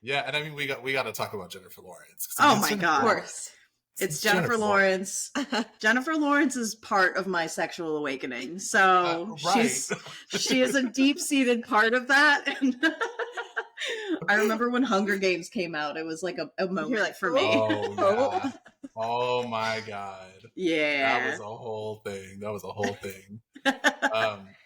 Yeah, and I mean we got to talk about Jennifer Lawrence. Oh my God. Of course. It's Jennifer Lawrence. Jennifer Lawrence is part of my sexual awakening. So right. she is a deep-seated part of that. And I remember when Hunger Games came out, it was like a moment for me. Oh, yeah. Oh my God. Yeah. That was a whole thing.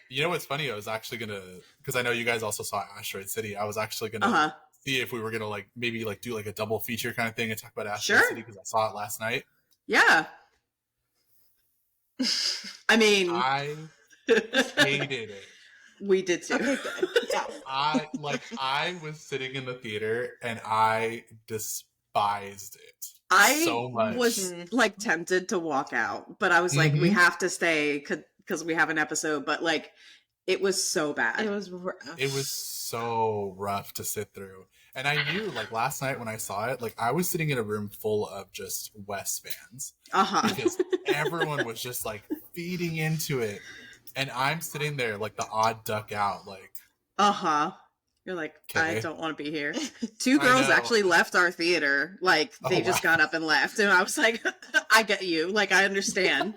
You know what's funny? I was actually gonna, because I know you guys also saw Asteroid City. I was actually gonna see if we were gonna like maybe like do like a double feature kind of thing and talk about Asteroid City because I saw it last night. Yeah. I mean, I hated it. We did too. Okay, good. Yeah. I was sitting in the theater and I despised it. I so much. was like tempted to walk out, but I was like, we have to stay because we have an episode. But like, it was so bad. It was rough. It was so rough to sit through. And I knew, like, last night when I saw it, like, I was sitting in a room full of just Wes fans. Because everyone was just, like, feeding into it. And I'm sitting there, like, the odd duck out, like... You're like, I don't want to be here. Two girls actually left our theater. Like, they just got up and left. And I was like, I get you. Like, I understand.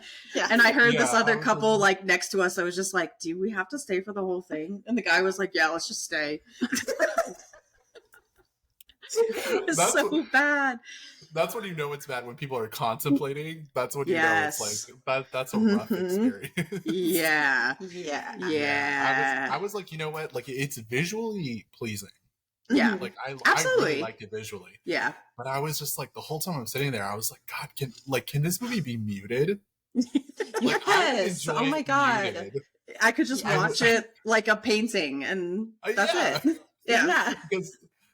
And I heard this other couple, like, next to us. I was just like, do we have to stay for the whole thing? And the guy was like, yeah, let's just stay. It's so bad. That's when you know it's bad, when people are contemplating. That's when you know it's like that's a rough experience. Yeah. I was like, you know what? Like, it's visually pleasing. Yeah. Like I Absolutely. really liked it visually. Yeah. But I was just like, the whole time I'm sitting there, I was like, God, can this movie be muted? Like, yes. Oh my God. Muted. I could just watch it like a painting and that's it. Yeah.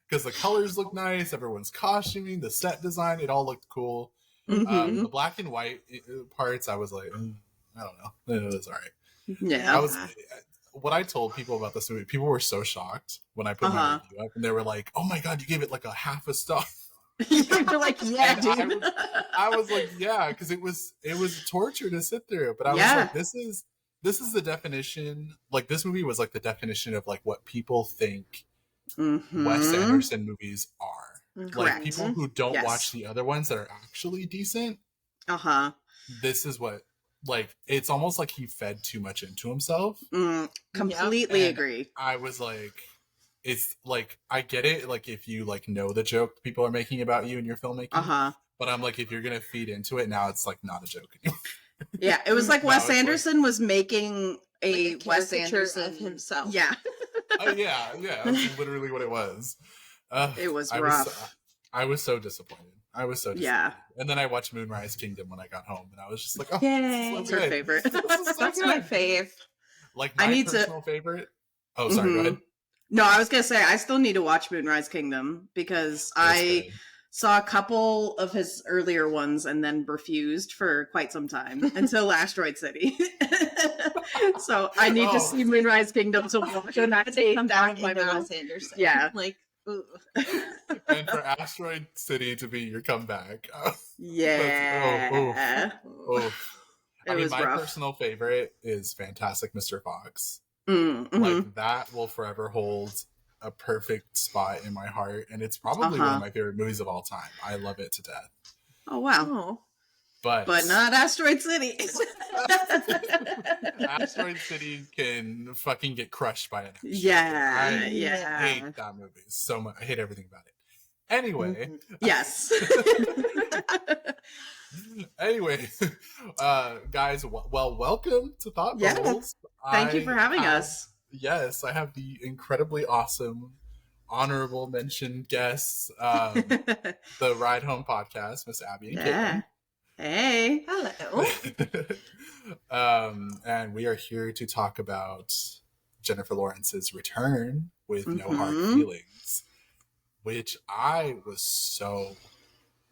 Because the colors look nice, everyone's costuming, the set design, it all looked cool. The black and white parts, I was like, I don't know, it was all right. Yeah, what I told people about this movie, people were so shocked when I put my review up, and they were like, "Oh my God, you gave it like a half a star." You're like, yeah, dude. I was like, yeah, because it was torture to sit through, but I was like, this is the definition. Like, this movie was like the definition of like what people think Wes Anderson movies are. Correct. Like, people who don't watch the other ones that are actually decent. This is what, like, it's almost like he fed too much into himself. Completely agree. I was like, it's like, I get it, like, if you like know the joke people are making about you in your filmmaking. But I'm like, if you're gonna feed into it, now it's like not a joke anymore. Yeah, it was like Wes Anderson was making a Wes Anderson of himself. Yeah. Yeah, that's literally what it was. It was rough. I was so disappointed. Yeah. And then I watched Moonrise Kingdom when I got home, and I was just like, oh, that's her favorite. That's my fave. Like, my personal favorite. Oh, sorry, go ahead. No, I was gonna say I still need to watch Moonrise Kingdom because I saw a couple of his earlier ones and then refused for quite some time until Asteroid City. So I need to see Moonrise Kingdom to watch and not take them down my Wes Anderson. Yeah, like. And for Asteroid City to be your comeback. Yeah. I mean, my personal favorite is Fantastic Mr. Fox. Like, that will forever hold a perfect spot in my heart, and it's probably one of my favorite movies of all time. I love it to death. Oh wow. But not Asteroid City. Asteroid City can fucking get crushed by an action. Yeah. I hate that movie so much. I hate everything about it. Anyway. Yes. Anyway, guys, well, welcome to Thought Bubbles. Thank you for having us. Yes, I have the incredibly awesome, honorable mention guests, the Ride Home podcast, Miss Abby and Caitlin. Hey. Hello. And we are here to talk about Jennifer Lawrence's return with No Hard Feelings, which I was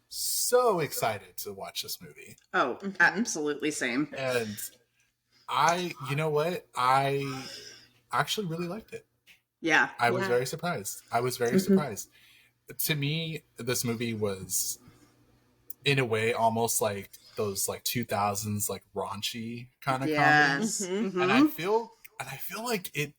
so excited to watch this movie. Oh, absolutely same. And you know what? I actually really liked it. Yeah. I was very surprised. To me, this movie was, in a way, almost like those like 2000s like raunchy kind of comedies. And I feel like it,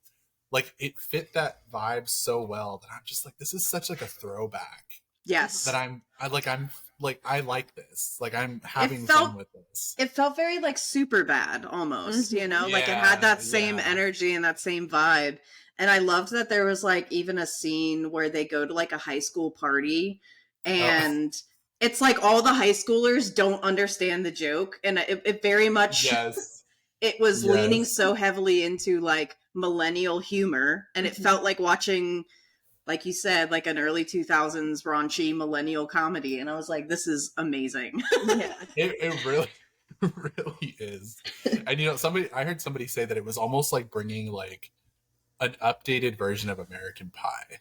like it fit that vibe so well that I'm just like, this is such like a throwback. Yes. That I like this. Like I'm having fun with this. It felt very like Super Bad almost, you know, like it had that same energy and that same vibe. And I loved that there was like even a scene where they go to like a high school party and it's like all the high schoolers don't understand the joke. And it very much, it was leaning so heavily into like millennial humor. And it felt like watching, like you said, like an early 2000s raunchy millennial comedy. And I was like, this is amazing. It really, really is. And you know, I heard somebody say that it was almost like bringing like an updated version of American Pie.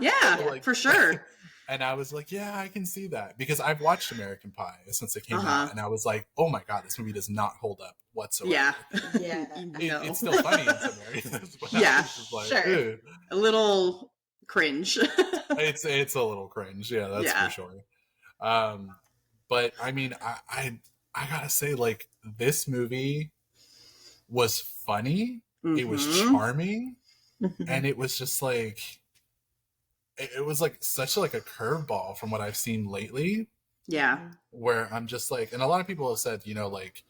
Yeah, like, for sure. And I was like, yeah, I can see that. Because I've watched American Pie since it came out. And I was like, oh my God, this movie does not hold up whatsoever. It's still funny in some areas. Like, sure. A little cringe. It's a little cringe. Yeah, that's for sure. But I mean, I gotta say, like, this movie was funny. It was charming. And it was just like, it was like such like a curveball from what I've seen lately. Yeah. Where I'm just like, and a lot of people have said, you know, like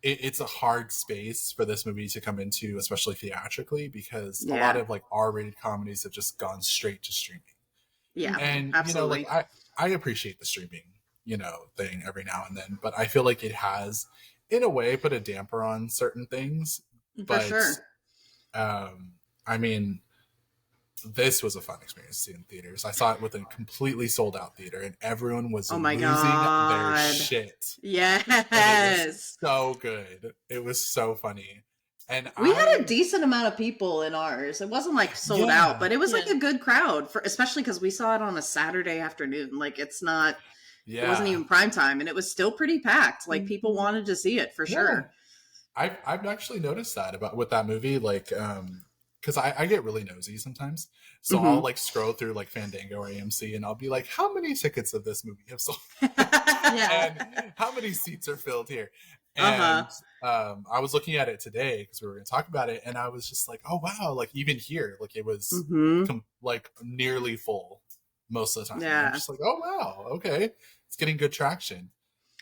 it's a hard space for this movie to come into, especially theatrically, because a lot of like R-rated comedies have just gone straight to streaming. Yeah. And absolutely. you know, like I appreciate the streaming, you know, thing every now and then, but I feel like it has in a way put a damper on certain things. For sure. I mean, this was a fun experience to see in theaters. I saw it with a completely sold out theater and everyone was losing their shit. Yes. And it was so good. It was so funny. And we had a decent amount of people in ours. It wasn't like sold out, but it was like a good crowd for, especially because we saw it on a Saturday afternoon. Like it wasn't even prime time and it was still pretty packed. Like people wanted to see it for sure. I've actually noticed that with that movie, like, because I get really nosy sometimes. So I'll like scroll through like Fandango or AMC and I'll be like, how many tickets of this movie have sold? And how many seats are filled here? And I was looking at it today because we were going to talk about it. And I was just like, oh, wow. Like even here, like it was like nearly full most of the time. Yeah. I'm just like, oh, wow. Okay. It's getting good traction.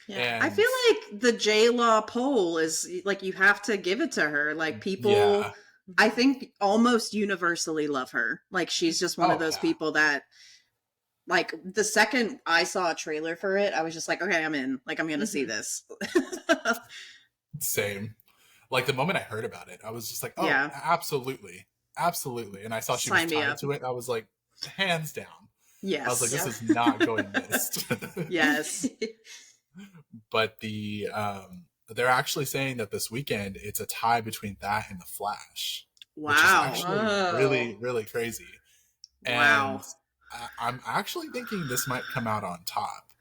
Yeah. I feel like the J-Law poll is like, you have to give it to her. Like people, I think almost universally love her. Like she's just one of those people that like the second I saw a trailer for it, I was just like, okay, I'm in. Like I'm going to see this. Same. Like the moment I heard about it, I was just like, oh, absolutely. Absolutely. And I saw she was tied to it. I was like, hands down. Yes. I was like, this is not going missed. Yes. But they're actually saying that this weekend it's a tie between that and The Flash. Wow. Which is actually really, really crazy. And I'm actually thinking this might come out on top.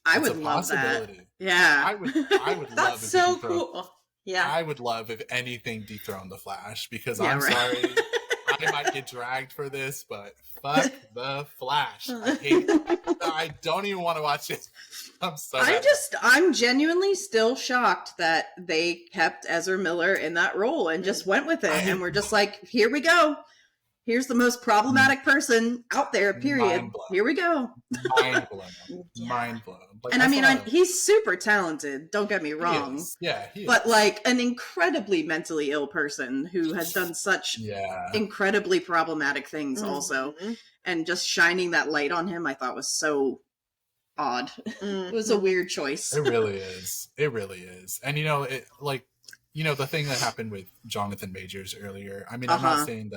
I would love that. Yeah. I would love That's so cool. Yeah. I would love if anything dethroned The Flash because I'm sorry. I might get dragged for this, but fuck The Flash. I don't even want to watch it. I'm genuinely still shocked that they kept Ezra Miller in that role and just went with it. And we're just like, here we go. Here's the most problematic person out there, period. Here we go. Mind blown. Mind blown. Like, and I mean, he's super talented. Don't get me wrong. He is. Yeah, he but like an incredibly mentally ill person who has done such incredibly problematic things also. And just shining that light on him, I thought was so odd. It was a weird choice. It really is. It really is. And the thing that happened with Jonathan Majors earlier, I mean, I'm not saying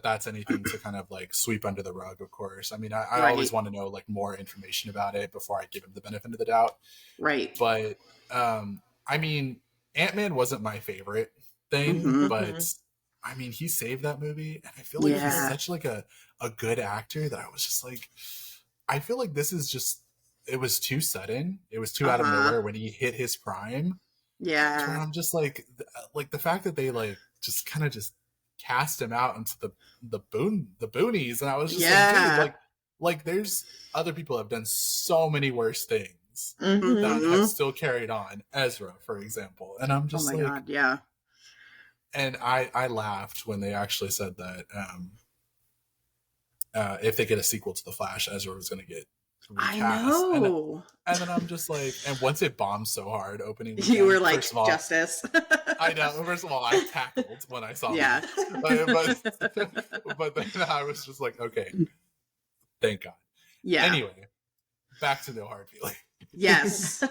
that's anything to kind of like sweep under the rug, of course. I mean, I always want to know like more information about it before I give him the benefit of the doubt. Right. But I mean, Ant-Man wasn't my favorite thing, but I mean, he saved that movie. And I feel like he's such like a good actor that I was just like, I feel like this is just, it was too sudden. It was too out of nowhere when he hit his prime. Yeah. So I'm just like the fact that they like just kind of just cast him out into the boonies, and I was just like, dude, like there's other people have done so many worse things that have still carried on. Ezra, for example, and I'm just God, And I laughed when they actually said that if they get a sequel to The Flash, Ezra was going to get recast. I know. And then I'm just like, and once it bombed so hard opening weekend, You were like, first of all, justice. I know. First of all, I tackled when I saw Yeah. but then I was just like, okay, thank God. Yeah. Anyway, back to No Hard Feeling. Yes.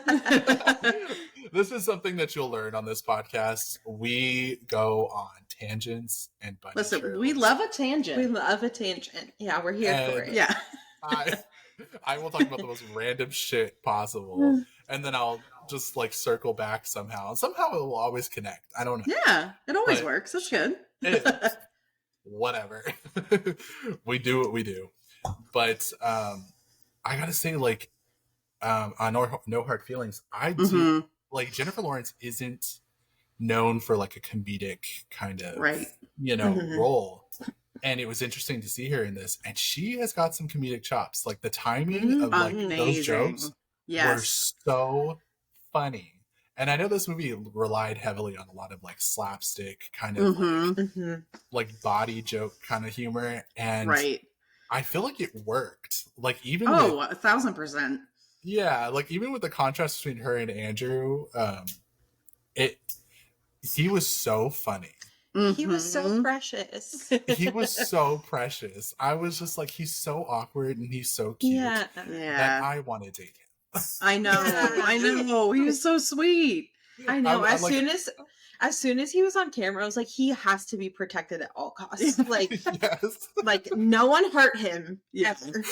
This is something that you'll learn on this podcast. We go on tangents and bunny Listen, trails. we love a tangent. We love a tangent. Yeah, we're here for it. Yeah. I will talk about the most random shit possible, and then I'll just like circle back somehow. Somehow it will always connect. I don't know. Yeah, it always works. That's good. Whatever. We do what we do. But I gotta say, like, on No Hard Feelings, I do like Jennifer Lawrence isn't known for like a comedic kind of role. And it was interesting to see her in this, and she has got some comedic chops. Like the timing of like those jokes were so funny. And I know this movie relied heavily on a lot of like slapstick kind of like body joke kind of humor, and I feel like it worked. Like even 1,000%. Yeah, like even with the contrast between her and Andrew, he was so funny. He was so precious. He was so precious. I was just like, he's so awkward and he's so cute. Yeah. That I want to date him. I know. I know. He was so sweet. I know. As soon as he was on camera, I was like, he has to be protected at all costs. Like, like no one hurt him. Ever.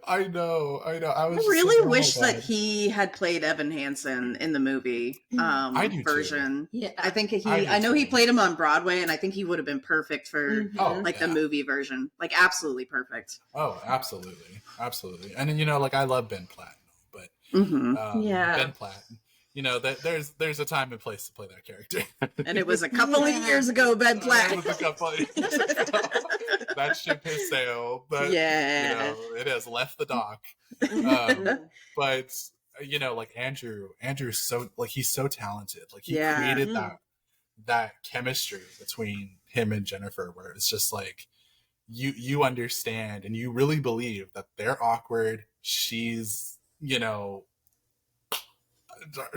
I know. I really wish that he had played Evan Hansen in the movie version. Yeah, I think I know he played him on Broadway, and I think he would have been perfect for the movie version. Like absolutely perfect. Oh, absolutely, absolutely. And then like I love Ben Platt, but Ben Platt. There's a time and place to play that character. And it was a couple of years ago, Ben Platt. It was a couple of years ago. That ship has sailed. But, it has left the dock. But, like Andrew's so, like, he's so talented. Like, he created that chemistry between him and Jennifer, where it's just like, you understand and you really believe that they're awkward. She's,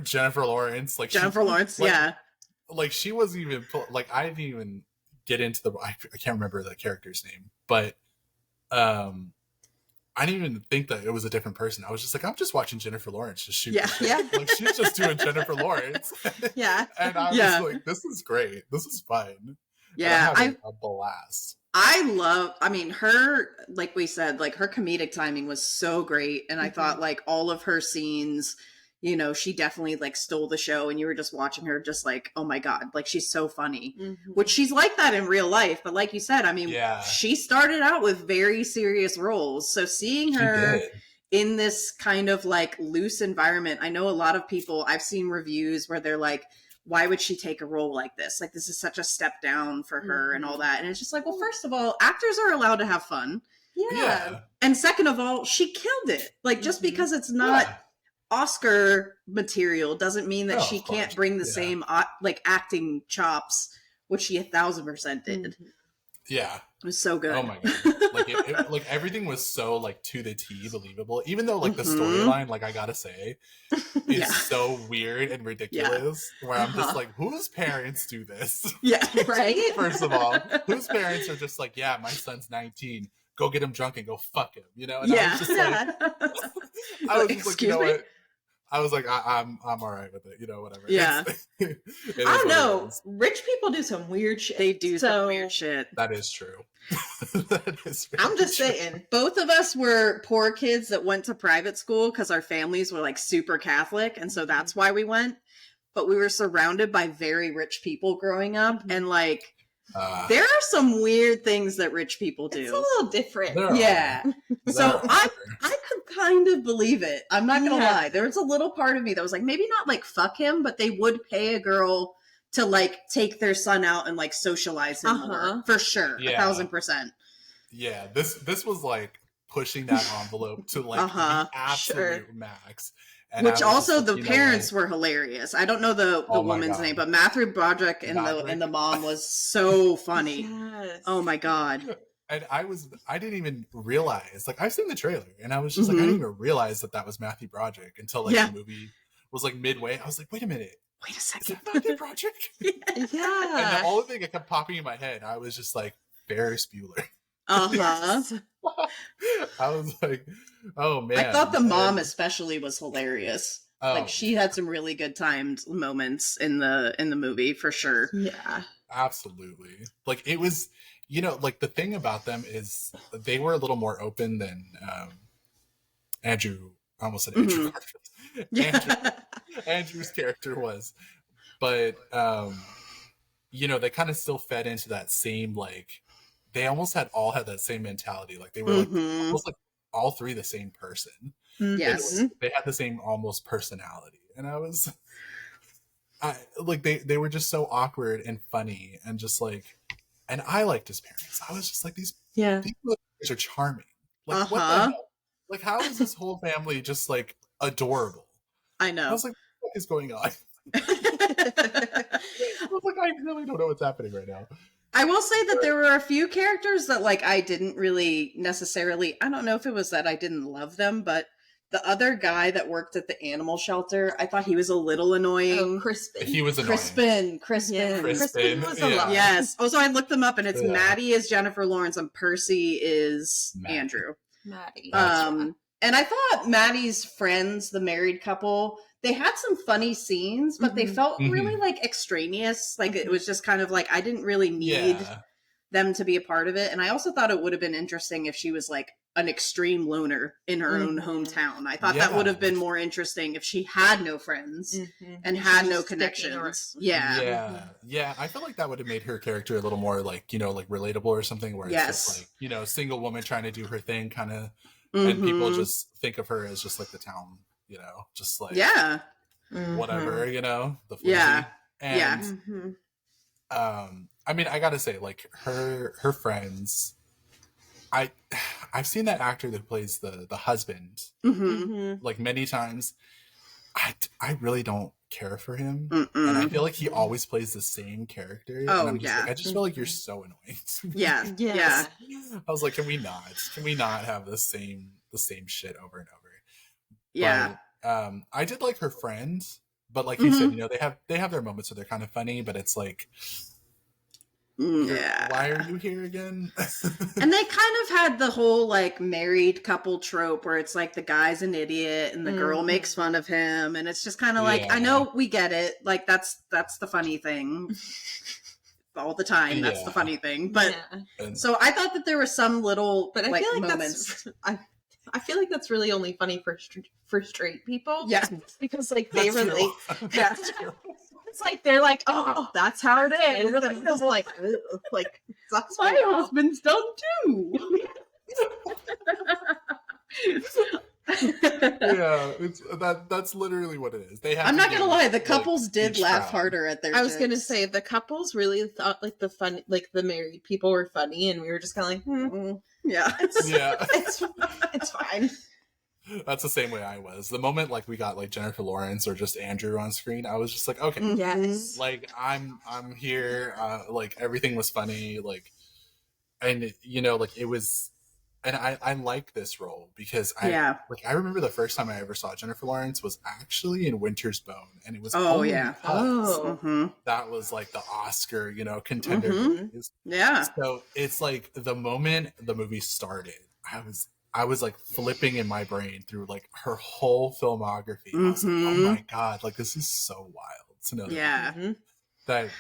Jennifer Lawrence, like like she wasn't even like I didn't even get into I can't remember the character's name, but I didn't even think that it was a different person. I was just like, I'm just watching Jennifer Lawrence just shoot. Like she's just doing Jennifer Lawrence. And I was like, this is great. This is fun. Yeah, I'm having a blast. I mean, her, like we said, like her comedic timing was so great, and I thought like all of her scenes, she definitely like stole the show, and you were just watching her just like, oh my God, like she's so funny, which she's like that in real life. But like you said, I mean, she started out with very serious roles. So seeing her in this kind of like loose environment, I know a lot of people, I've seen reviews where they're like, why would she take a role like this? Like, this is such a step down for her and all that. And it's just like, well, first of all, actors are allowed to have fun. Yeah. And second of all, she killed it. Like, just because it's not Oscar material doesn't mean that she can't bring the same like acting chops, which she 1,000% did. Yeah, it was so good. Oh my God, like like everything was so like to the T believable. Even though like the storyline, like I gotta say, is so weird and ridiculous. Where I'm just like, whose parents do this? Yeah, right. First of all, whose parents are just like, yeah, my son's 19. Go get him drunk and go fuck him. And I was just like, I was just like, you know what? I was like, I'm all right with it, whatever. Yeah. I don't know. Rich people do some weird shit. They do some weird shit. That is true. I'm just saying. Both of us were poor kids that went to private school because our families were like super Catholic. And so that's why we went. But we were surrounded by very rich people growing up. And like, there are some weird things that rich people do. It's a little different. So I could kind of believe it. I'm not going to lie. There was a little part of me that was like, maybe not like fuck him, but they would pay a girl to like take their son out and like socialize him more. For sure. 1,000%. Yeah. This was like pushing that envelope to like the absolute max. And which also like, the parents were hilarious. I don't know the woman's name, but Matthew Broderick and the mom was so funny. Yes. Oh my god. And I didn't even realize, like, I've seen the trailer and I was just like, I didn't even realize that was Matthew Broderick until like the movie was like midway. I was like, wait a minute. Wait a second. Is it Matthew Broderick? Yeah. And the only thing that kept popping in my head, I was just like, Ferris Bueller. Uh-huh. I was like, oh man. I thought the mom especially was hilarious. Oh. Like she had some really good timed moments in the movie for sure. Yeah. Absolutely. Like it was, you know, like the thing about them is they were a little more open than Andrew. I almost said Andrew. Andrew's character was, but you know, they kind of still fed into that same like. They almost all had that same mentality. Like they were like almost like all three the same person. Yes, they had the same almost personality, and like they were just so awkward and funny and just like. And I liked his parents. I was just like, these people are charming. Like, what the hell? Like, how is this whole family just like adorable? I know. I was like, what is going on? I was like, I really don't know what's happening right now. I will say that there were a few characters that like I didn't really necessarily. I don't know if it was that I didn't love them, but the other guy that worked at the animal shelter, I thought he was a little annoying. Oh, Crispin. He was annoying. Crispin. Yeah. Crispin was a lot. Yes. Oh, so I looked them up, and it's Maddie is Jennifer Lawrence, and Percy is Andrew. Maddie. And I thought Maddie's friends, the married couple, they had some funny scenes, but they felt really like extraneous. Like it was just kind of like I didn't really need them to be a part of it. And I also thought it would have been interesting if she was like an extreme loner in her own hometown. I thought that would have been more interesting if she had no friends and had no connections. Yeah. I feel like that would have made her character a little more like, you know, like relatable or something where it's just like, you know, single woman trying to do her thing kind of, and people just think of her as just like the town, you know, just like, whatever, you know, the floozy. And, I mean, I gotta say, like her friends, I've seen that actor that plays the husband like many times. I really don't care for him, and I feel like he always plays the same character. Oh, and I'm just like, I just feel like you're so annoying. Yeah. I was like, can we not have the same shit over and over? Yeah. But, I did like her friend, but like you said, you know, they have their moments where they're kind of funny, but it's like. Why are you here again? And they kind of had the whole like married couple trope where it's like the guy's an idiot and the girl makes fun of him, and it's just kind of like, I know we get it, like that's the funny thing all the time. That's the funny thing, but so I thought that there were some little but I like, feel like moments. I feel like that's really only funny for straight people. Yeah, because like they relate. Yeah. It's like they're like, oh, that's how it is. And it was like that's my husband's done too. It's that's literally what it is. I'm not gonna lie, the couples did laugh harder at their. I was gonna say the couples really thought like the married people were funny, and we were just kind of like, it's fine. That's the same way I was. The moment like we got like Jennifer Lawrence or just Andrew on screen, I was just like, okay, yes, like I'm here. Like everything was funny, like, and you know, like it was, and I like this role because I remember the first time I ever saw Jennifer Lawrence was actually in Winter's Bone, and it was that was like the Oscar, you know, contender movies. So it's like the moment the movie started, I was like flipping in my brain through like her whole filmography. I was like, oh my God, like this is so wild to know that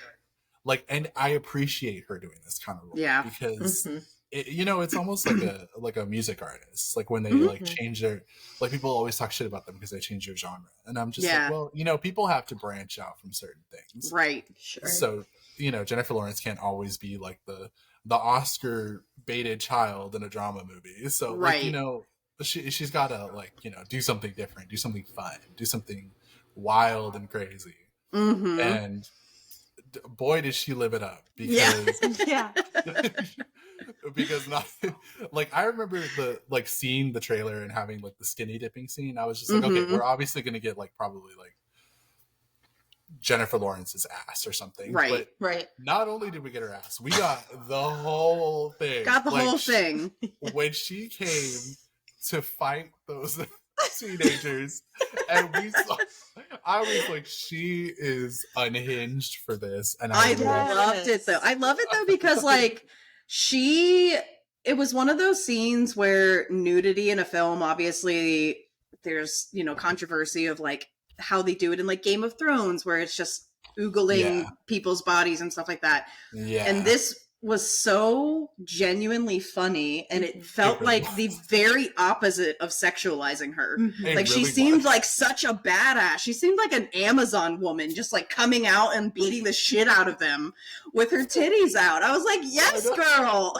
like, and I appreciate her doing this kind of role because it, you know, it's almost like a music artist. Like when they like change their, like people always talk shit about them because they change their genre. And I'm just like, well, you know, people have to branch out from certain things. Right. Sure. So, you know, Jennifer Lawrence can't always be like the Oscar baited child in a drama movie. So like, you know, she's got to like, you know, do something different, do something fun, do something wild and crazy. And boy, did she live it up. Because, Yeah. because not like I remember the like seeing the trailer and having like the skinny dipping scene. I was just like, okay, we're obviously gonna get like probably like Jennifer Lawrence's ass or something. Right. Right. Not only did we get her ass, we got the whole thing. Got the whole thing. When she came to fight those teenagers, and I was like, she is unhinged for this. And I loved it though. I love it though because like it was one of those scenes where nudity in a film, obviously there's, controversy of like how they do it in like Game of Thrones, where it's just oogling people's bodies and stuff like that. Yeah. And this was so genuinely funny, and it felt like the very opposite of sexualizing her. Like she seemed like such a badass. She seemed like an Amazon woman, just like coming out and beating the shit out of them with her titties out. I was like, yes, girl.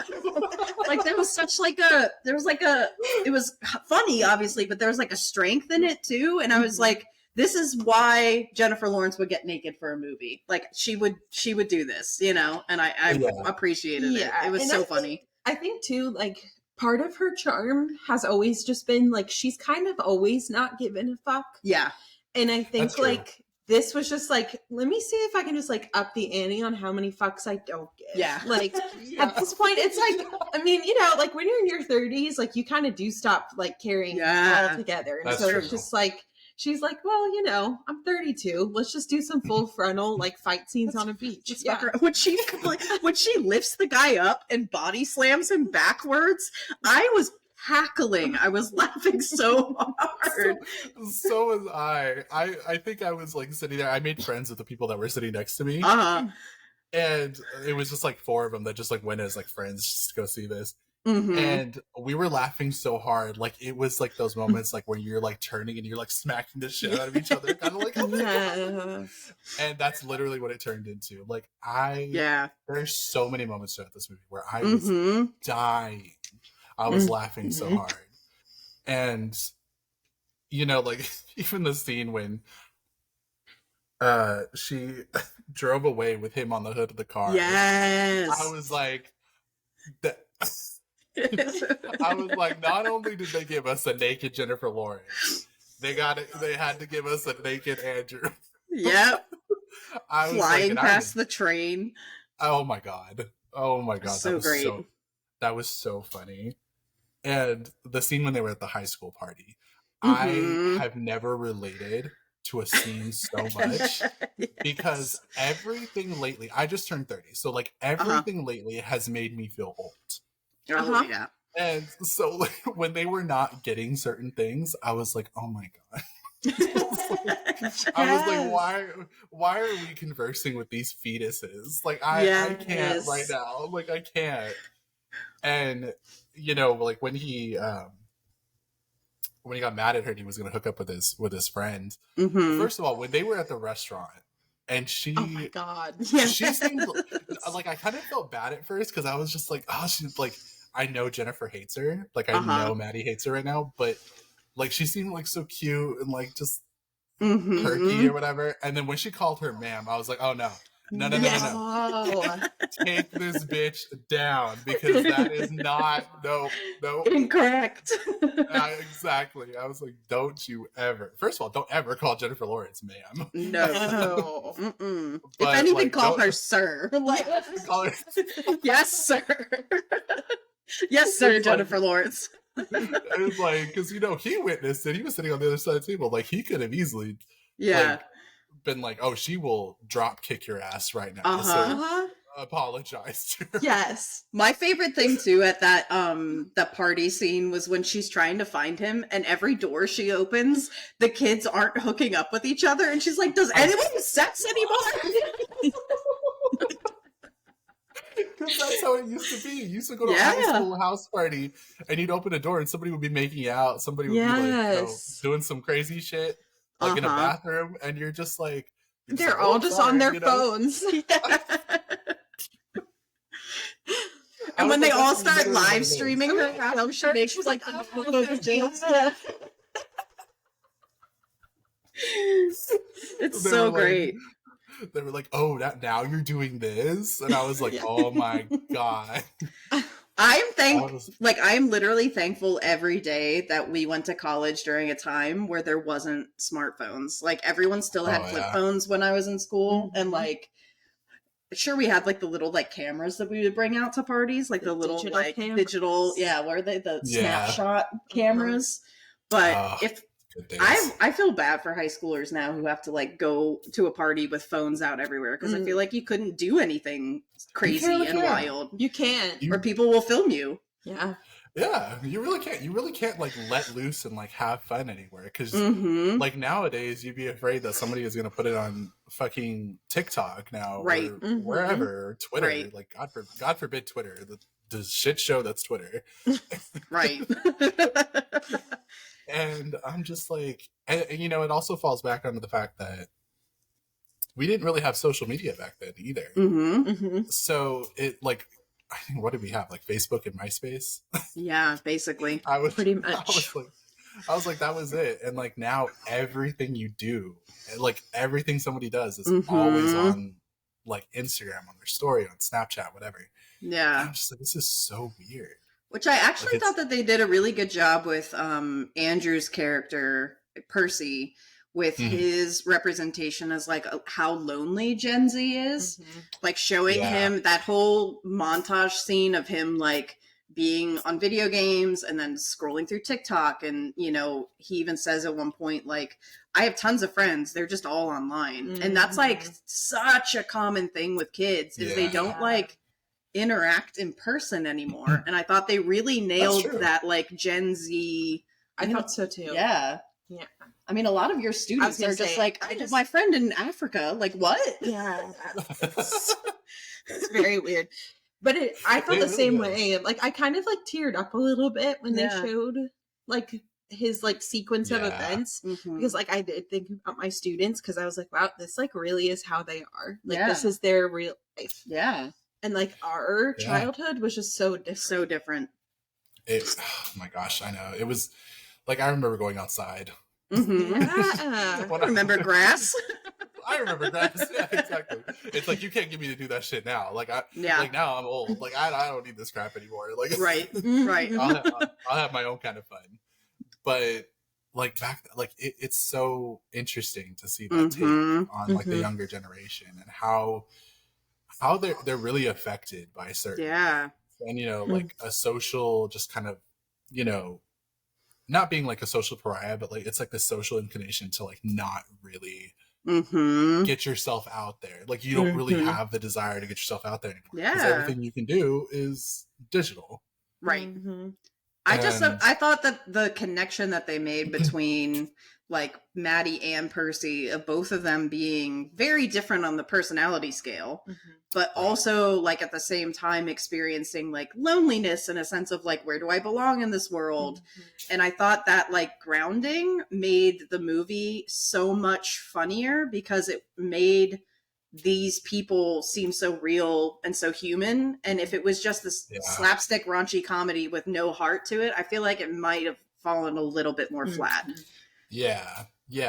Like there was it was funny, obviously, but there was like a strength in it too. And I was like, this is why Jennifer Lawrence would get naked for a movie. Like she would do this, and I appreciated it. It was so funny. I think too, like part of her charm has always just been like she's kind of always not given a fuck. Yeah. And I think like this was just like, let me see if I can just like up the ante on how many fucks I don't get. Yeah. Like at this point, it's like, I mean, like when you're in your 30s, like you kind of do stop like caring all together. And so it's just like, she's like, well, I'm 32. Let's just do some full frontal like fight scenes on a beach. When she lifts the guy up and body slams him backwards, I was cackling. I was laughing so hard. So was I. I think I was like sitting there. I made friends with the people that were sitting next to me. And it was just like 4 of them that just like went as like friends just to go see this. And we were laughing so hard. Like it was like those moments like where you're like turning and you're like smacking the shit out of each other. Kind of like, and that's literally what it turned into. Like there's so many moments throughout this movie where I was dying. I was laughing so hard. And, like even the scene when she drove away with him on the hood of the car. Yes. I was like, I was like, not only did they give us a naked Jennifer Lawrence, they had to give us a naked Andrew. Yep. I was flying past the train. Oh my god. So great. That was so funny. And the scene when they were at the high school party, I have never related to a scene so much because everything lately, I just turned 30. So like everything lately has made me feel old. Yeah. And so like, when they were not getting certain things, I was like, oh my god. I was like, why are we conversing with these fetuses? Like I can't right now. Like I can't. And like when he got mad at her and he was gonna hook up with his friend. First of all, when they were at the restaurant and she, oh my god, she seemed like I kind of felt bad at first because I was just like, oh, she's like, I know Jennifer hates her, like I know Maddie hates her right now, but like she seemed like so cute and like just perky or whatever. And then when she called her ma'am, I was like, oh no. No. Take this bitch down because that is not no incorrect. Exactly. I was like, don't you ever. First of all, don't ever call Jennifer Lawrence ma'am. No. If anything, like, call her sir. Like, call her. Yes, sir. Yes, sir, Jennifer Lawrence. It was like, because he witnessed it. He was sitting on the other side of the table. Like he could have easily been like, oh, she will drop kick your ass right now. So apologize to her. Yes. My favorite thing too at that party scene was when she's trying to find him and every door she opens, the kids aren't hooking up with each other and she's like, does anyone have sex anymore? Because that's how it used to be. You used to go to a high school house party and you'd open a door and somebody would be making out. Somebody would be like, doing some crazy shit. Like in a bathroom, and you're just like... They're all just on their phones. And when they all start live streaming her, I'm sure she's like... It's so great. they were like, oh, now you're doing this? And I was like, oh my God. I'm literally thankful every day that we went to college during a time where there wasn't smartphones. Like, everyone still had flip phones when I was in school. And like, sure, we had like the little like cameras that we would bring out to parties, like the little digital like digital, what are they? The snapshot cameras. But if I feel bad for high schoolers now who have to like go to a party with phones out everywhere, because I feel like you couldn't do anything crazy and wild. You can't. Or people will film you. Yeah. Yeah, you really can't. You really can't like let loose and like have fun anywhere, because like nowadays you'd be afraid that somebody is going to put it on fucking TikTok now, right? Or wherever, Twitter. Right. Like God forbid Twitter, the shit show that's Twitter, right? And I'm just like, and, you know, it also falls back onto the fact that we didn't really have social media back then either. So it like, I think, what did we have? Like Facebook and MySpace? Yeah, basically. Pretty much. I was like, that was it. And like now everything you do, like everything somebody does is always on like Instagram, on their story, on Snapchat, whatever. Yeah. And I'm just like, this is so weird. Which I actually thought that they did a really good job with Andrew's character, Percy, with his representation as like how lonely Gen Z is. Like showing him that whole montage scene of him like being on video games and then scrolling through TikTok. And, you know, he even says at one point, like, I have tons of friends. They're just all online. And that's like such a common thing with kids is they don't like interact in person anymore. And I thought they really nailed that like Gen Z. I thought so too. Yeah. I mean, a lot of your students are just like, my friend in Africa. Like, what? Yeah. It's very weird. But I felt the same way. Like, I kind of like teared up a little bit when they showed like his like sequence of events, because like I did think about my students, because I was like, wow, this like really is how they are. Like this is their real life. Yeah. And like our childhood was just so different. So different. Oh my gosh, I know. It was like, I remember going outside. I remember grass. I remember grass. Yeah, exactly. It's like, you can't get me to do that shit now. Like like now I'm old. Like I don't need this crap anymore. Like right. I'll have my own kind of fun. But like back, like it's so interesting to see that take on like the younger generation and how they're really affected by certain and you know like a social, just kind of, you know, not being like a social pariah, but like it's like the social inclination to like not really get yourself out there. Like you don't really have the desire to get yourself out there anymore, because everything you can do is digital, right? I thought that the connection that they made between like Maddie and Percy, of both of them being very different on the personality scale, but also like at the same time experiencing like loneliness in a sense of like, where do I belong in this world? And I thought that like grounding made the movie so much funnier, because it made these people seem so real and so human. And if it was just this slapstick raunchy comedy with no heart to it, I feel like it might have fallen a little bit more flat. Yeah,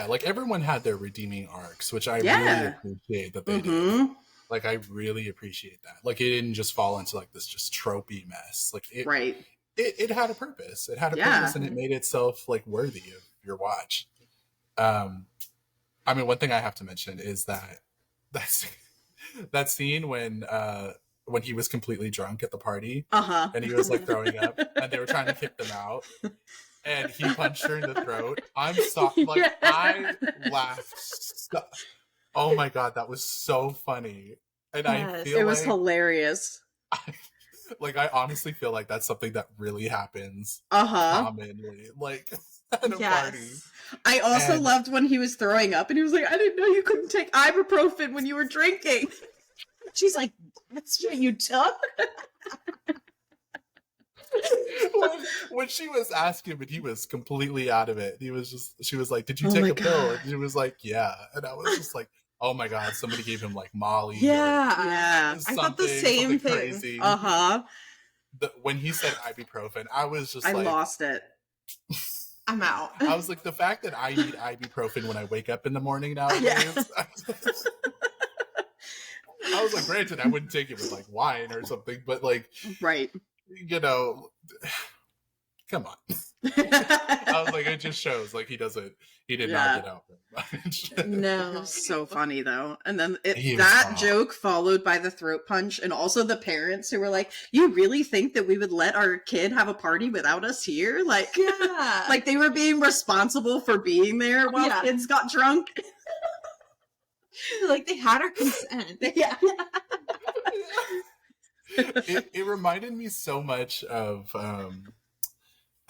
like everyone had their redeeming arcs, which I really appreciate that they did. Like I really appreciate that. Like it didn't just fall into like this just tropey mess. Like it had a purpose. It had a purpose, and it made itself like worthy of your watch. I mean, one thing I have to mention is that scene when he was completely drunk at the party, and he was like throwing up, and they were trying to kick them out. And he punched her in the throat. I'm sorry. Like, I laughed. Oh my God, that was so funny. And I feel it was hilarious. I honestly feel like that's something that really happens commonly. Like, at a party. I also loved when he was throwing up and he was like, I didn't know you couldn't take ibuprofen when you were drinking. She's like, that's what you took? when she was asking him and he was completely out of it, she was like, did you take a pill? And he was like, yeah. And I was just like, oh my God, somebody gave him like Molly. I thought the same thing. Crazy. When he said ibuprofen, I was just I lost it. I'm out. I was like, the fact that I need ibuprofen when I wake up in the morning nowadays. I was like, granted, I wouldn't take it with like wine or something, but like, right. You know, come on. I was like, it just shows like he did not get out very much. No. It was so funny though. And then that joke followed by the throat punch, and also the parents who were like, you really think that we would let our kid have a party without us here? Like, yeah. Like they were being responsible for being there while kids got drunk. Like they had our consent. Yeah. It reminded me so much of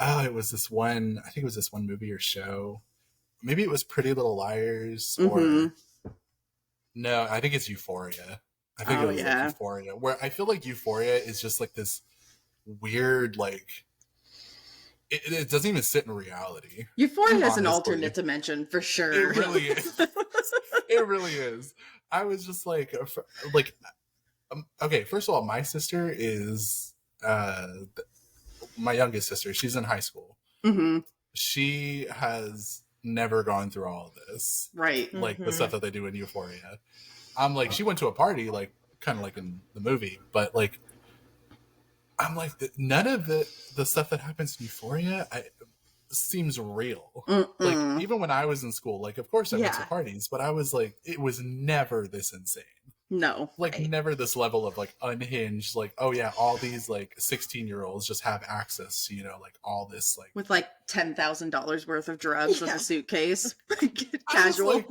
it was this one, I think it was this one movie or show. Maybe it was Pretty Little Liars, or no, I think it's Euphoria. I think it was like Euphoria, where I feel like Euphoria is just like this weird, like it doesn't even sit in reality. Euphoria is an alternate dimension for sure. It really is. It really is. I was just like okay, first of all, my sister is my youngest sister. She's in high school. Mm-hmm. She has never gone through all of this. Right. Like the stuff that they do in Euphoria. I'm like, she went to a party, like kind of like in the movie, but like, I'm like, none of the stuff that happens in Euphoria seems real. Like even when I was in school, like of course I went to parties, but I was like, it was never this insane. No. Like never this level of like unhinged, like, oh yeah, all these like 16-year-olds just have access to, like all this like with like $10,000 worth of drugs in a suitcase. Casual.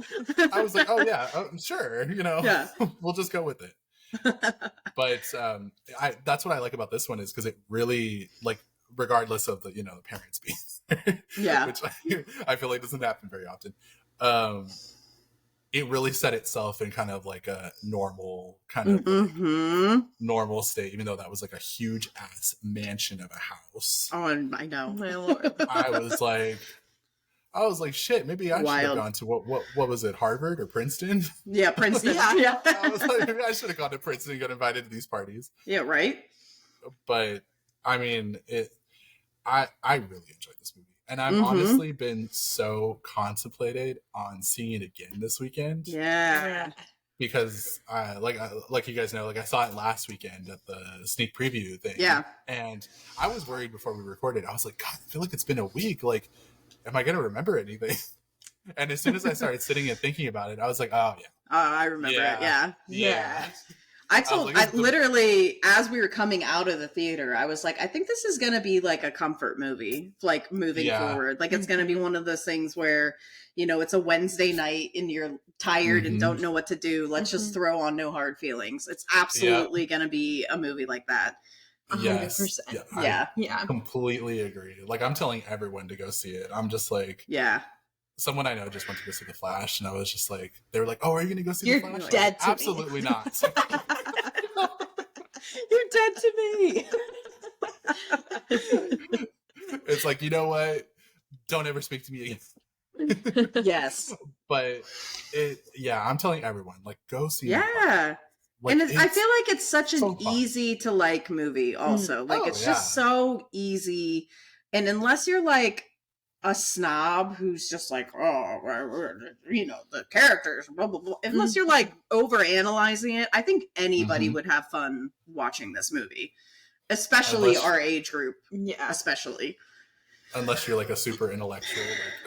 I was like, oh yeah, sure, we'll just go with it. But that's what I like about this one, is because it really, like, regardless of the the parents being which I feel like doesn't happen very often, it really set itself in kind of like a normal kind of like, normal state, even though that was like a huge ass mansion of a house. Oh, I know, my lord. I was like, shit, maybe I should have gone to what was it, Harvard or Princeton? Yeah, Princeton. Yeah. I was like, maybe I should have gone to Princeton and got invited to these parties. Yeah, right. But I mean, I really enjoyed this movie. And I've honestly been so contemplated on seeing it again this weekend. Yeah. Because like you guys know, like I saw it last weekend at the sneak preview thing. Yeah. And I was worried before we recorded. I was like, God, I feel like it's been a week. Like, am I going to remember anything? And as soon as I started sitting and thinking about it, I was like, oh yeah. Oh, I remember it. Yeah. I literally, as we were coming out of the theater, I was like, I think this is going to be like a comfort movie, like moving forward. Like it's going to be one of those things where, it's a Wednesday night and you're tired and don't know what to do. Let's just throw on No Hard Feelings. It's absolutely going to be a movie like that. 100%. Yes. Yeah. Completely agree. Like I'm telling everyone to go see it. I'm just like, someone I know just went to go see The Flash, and I was just like, they were like, "Oh, are you going to go see The Flash?" You're dead to Absolutely me. Not. You're dead to me. It's like, you know what? Don't ever speak to me again. Yes. But I'm telling everyone, like, go see. Yeah. Like, and I feel like it's such an easy to like movie also. Like it's just so easy. And unless you're like a snob who's just like, the characters, blah, blah, blah. Unless you're like over analyzing it, I think anybody would have fun watching this movie, especially our age group. Yeah, especially. Unless you're like a super intellectual,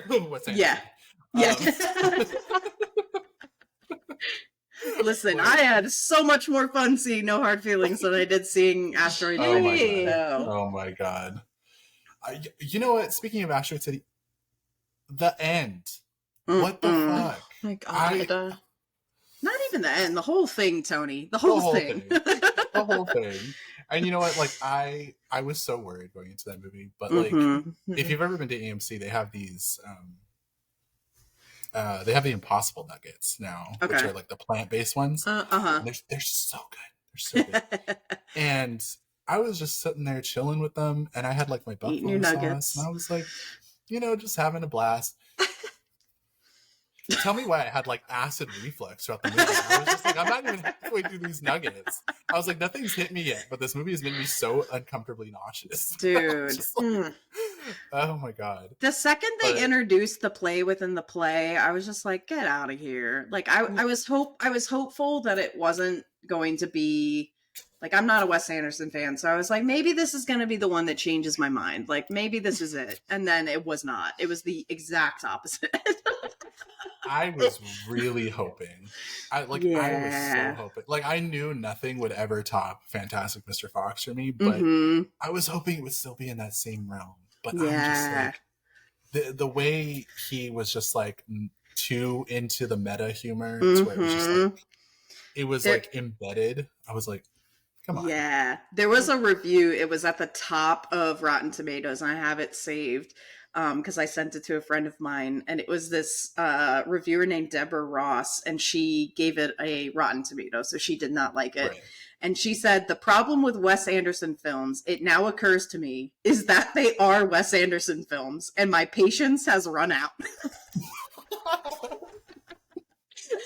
like, what's that? Yeah. Listen, I had so much more fun seeing No Hard Feelings than I did seing Asteroid City. Oh my god. You know what? Speaking of Asteroid City, the end. What the fuck? My god. Not even the end. The whole thing, Tony. The whole thing. The whole thing. And you know what? Like, I was so worried going into that movie. But, like, if you've ever been to AMC, they have these... they have the Impossible Nuggets now, which are, like, the plant-based ones. They're so good. They're so good. And... I was just sitting there chilling with them, and I had like my buffalo sauce, and I was like, just having a blast. Tell me why I had like acid reflux throughout the movie. I was just like, I'm not even halfway through these nuggets. I was like, nothing's hit me yet, but this movie has made me so uncomfortably nauseous. Dude. Like, oh my god. The second they introduced the play within the play, I was just like, get out of here. Like I was hopeful that it wasn't going to be like, I'm not a Wes Anderson fan, so I was like, maybe this is going to be the one that changes my mind. Like, maybe this is it. And then it was not. It was the exact opposite. I was really hoping. I was so hoping. Like, I knew nothing would ever top Fantastic Mr. Fox for me, but I was hoping it would still be in that same realm. But I'm just like, the way he was just like too into the meta humor, to where it was just like, it was like embedded. I was like, come on. Yeah. There was a review. It was at the top of Rotten Tomatoes, and I have it saved because I sent it to a friend of mine, and it was this reviewer named Deborah Ross, and she gave it a Rotten Tomato, so she did not like it. Right. And she said, the problem with Wes Anderson films, it now occurs to me, is that they are Wes Anderson films, and my patience has run out.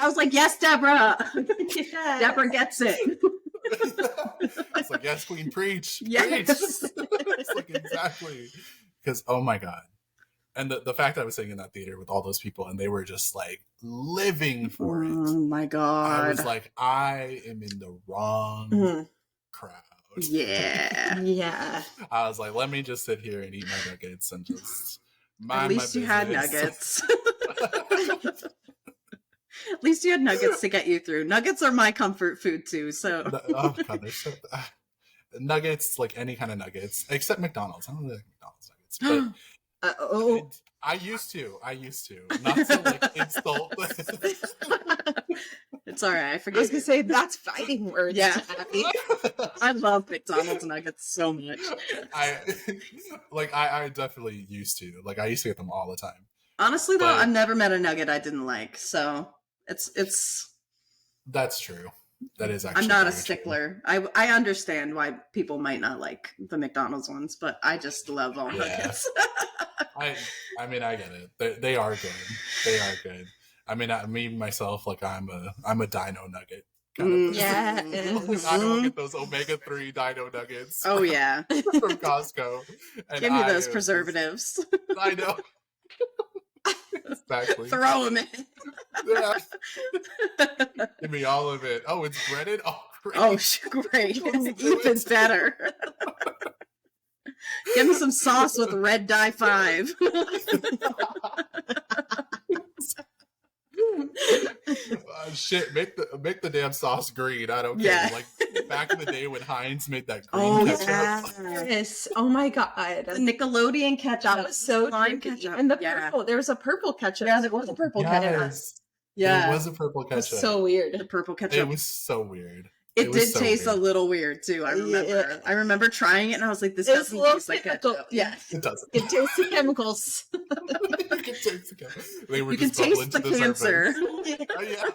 I was like, yes, Deborah. Yes. Deborah gets it. It's like, yes, Queen, preach. Yes. Preach. It's like, exactly. Because, oh my God. And the fact that I was sitting in that theater with all those people and they were just like living for it. Oh my God. I was like, I am in the wrong crowd. Yeah. Yeah. I was like, let me just sit here and eat my nuggets and just mind At least my you had nuggets. At least you had nuggets to get you through. Nuggets are my comfort food too. So oh God, they're so nuggets, like any kind of nuggets, except McDonald's. I don't really like McDonald's nuggets, but I used to. Not to like insult. It's all right. I forget. I was gonna say that's fighting words. Yeah, I love McDonald's nuggets so much. I definitely used to. Like, I used to get them all the time. Honestly, though, I've never met a nugget I didn't like. So it's. That's true. That is actually. I'm not a stickler. I understand why people might not like the McDonald's ones, but I just love all nuggets. I mean, I get it. They are good. They are good. I mean, me myself, like I'm a dino nugget. Kind of yeah. I don't get those omega-3 dino nuggets. Oh yeah, from Costco. And give me those preservatives. I know. Exactly. Throw them in. Yeah. Give me all of it. Oh, it's breaded? Oh, great. Oh, great. Even better. Give me some sauce with red dye 5. Shit, make the damn sauce green. I don't care. Yeah. Like back in the day when Heinz made that green ketchup. Yes. Oh my God. The Nickelodeon ketchup. That was so ketchup. And the purple. There was a purple ketchup. Yeah, there was a purple ketchup. Yeah. It was a purple ketchup. It was so weird. The purple ketchup. It was so weird. It did taste a little weird too. I remember. Yeah. I remember trying it and I was like, "This doesn't taste like ketchup." Yeah, it doesn't. It tastes the chemicals. They were you can taste the cancer. Oh, yeah.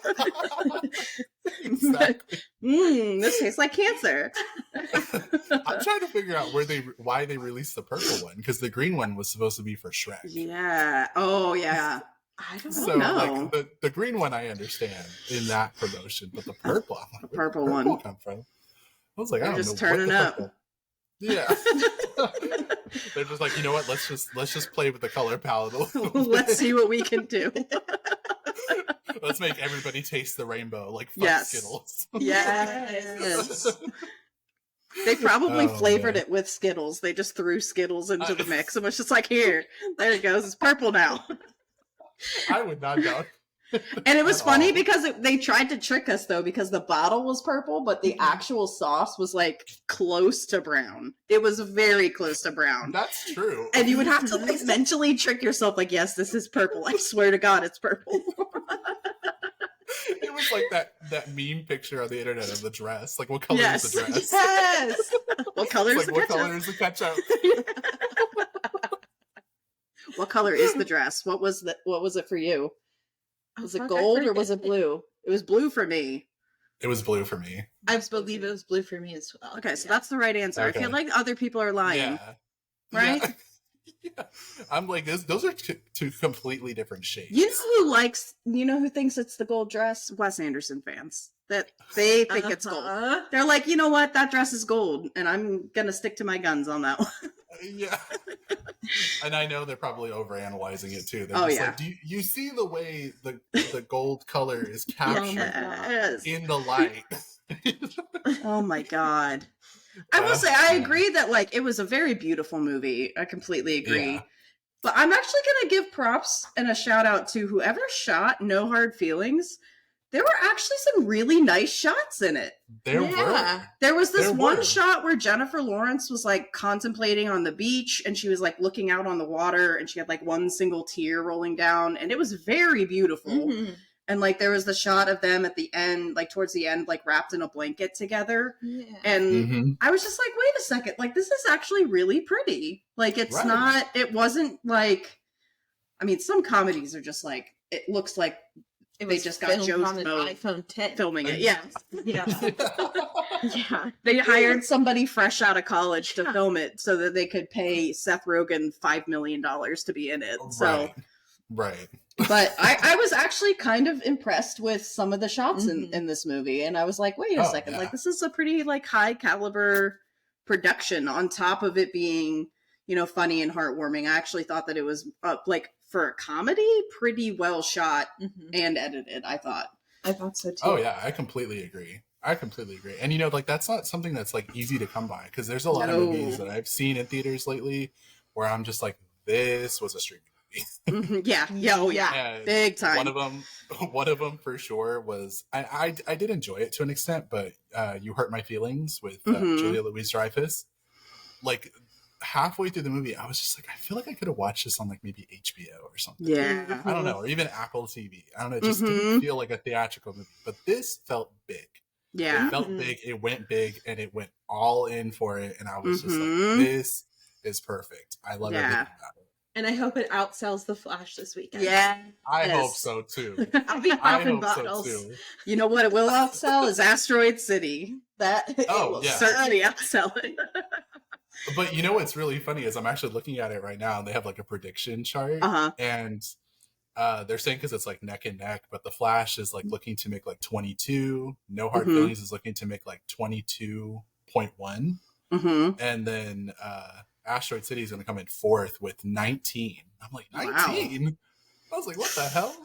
Exactly. This tastes like cancer. I'm trying to figure out why they released the purple one, because the green one was supposed to be for Shrek. Yeah. Oh yeah. I don't know. Like the green one, I understand in that promotion, but the purple, I'm like, the purple where did one come from? I was like, I don't just know. Turning up. Purple. Yeah. They're just like, you know what? Let's just play with the color palette a little bit. Let's see what we can do. Let's make everybody taste the rainbow, like fuck Skittles. Yes. They probably flavored it with Skittles. They just threw Skittles into the mix and was just like, here, there it goes. It's purple now. I would not doubt. And it was funny because they tried to trick us though, because the bottle was purple, but the actual sauce was like close to brown. It was very close to brown. That's true. And you would have to like mentally trick yourself, like, yes, this is purple. I swear to God, it's purple. It was like that meme picture on the internet of the dress. Like, what color is the dress? Yes. What color is the ketchup? What color is the ketchup? What color is the dress? What was it for you? Was it gold or was it blue? It was blue for me. It was blue for me. I believe it was blue for me as well. Okay, so that's the right answer. Okay. I feel like other people are lying. Yeah. Right? Yeah. Yeah. I'm like, those are two completely different shades. You know who thinks it's the gold dress? Wes Anderson fans. That they think it's gold. They're like, you know what? That dress is gold, and I'm gonna stick to my guns on that one. Yeah. And I know they're probably overanalyzing it too. They're like, do you see the way the gold color is captured in the light? Oh my God. I will say, I agree that, like, it was a very beautiful movie. I completely agree. Yeah. But I'm actually going to give props and a shout out to whoever shot No Hard Feelings. There were actually some really nice shots in it. There were. There was this one shot where Jennifer Lawrence was, like, contemplating on the beach, and she was, like, looking out on the water, and she had, like, one single tear rolling down, and it was very beautiful. Mm-hmm. And, like, there was the shot of them at the end, like, towards the end, like, wrapped in a blanket together. Yeah. And I was just like, wait a second. Like, this is actually really pretty. Like, it's not, it wasn't, like, I mean, some comedies are just, like, it looks like they just got Joe's on an iPhone 10 filming it. Yeah. Yeah. Yeah. They hired somebody fresh out of college to film it so that they could pay Seth Rogen $5 million to be in it. So. Right. But I was actually kind of impressed with some of the shots in this movie. And I was like, wait a second. Yeah. Like, this is a pretty, like, high caliber production on top of it being, you know, funny and heartwarming. I actually thought that it was, like, for a comedy, pretty well shot and edited, I thought. I thought so, too. Oh, yeah. I completely agree. And, you know, like, that's not something that's, like, easy to come by. Because there's a lot of movies that I've seen in theaters lately where I'm just like, this was a streaming. Yeah. Oh yeah. Big time. One of them for sure was I did enjoy it to an extent, but You Hurt My Feelings with Julia Louis-Dreyfus. Like halfway through the movie, I was just like, I feel like I could have watched this on like maybe HBO or something. Yeah. I don't know, or even Apple TV. I don't know. It just didn't feel like a theatrical movie, but this felt big. Yeah. It felt big. It went big, and it went all in for it. And I was just like, this is perfect. I love everything about it. And I hope it outsells The Flash this weekend. Yeah. I hope so too. I'll be popping bottles. So too. You know what it will outsell is Asteroid City. That will certainly outsell it. But you know what's really funny is I'm actually looking at it right now and they have like a prediction chart. And they're saying because it's like neck and neck, but The Flash is like looking to make like 22. No Hard Feelings is looking to make like 22.1. And then Asteroid City is going to come in fourth with 19. I'm like, 19? Wow. I was like, what the hell?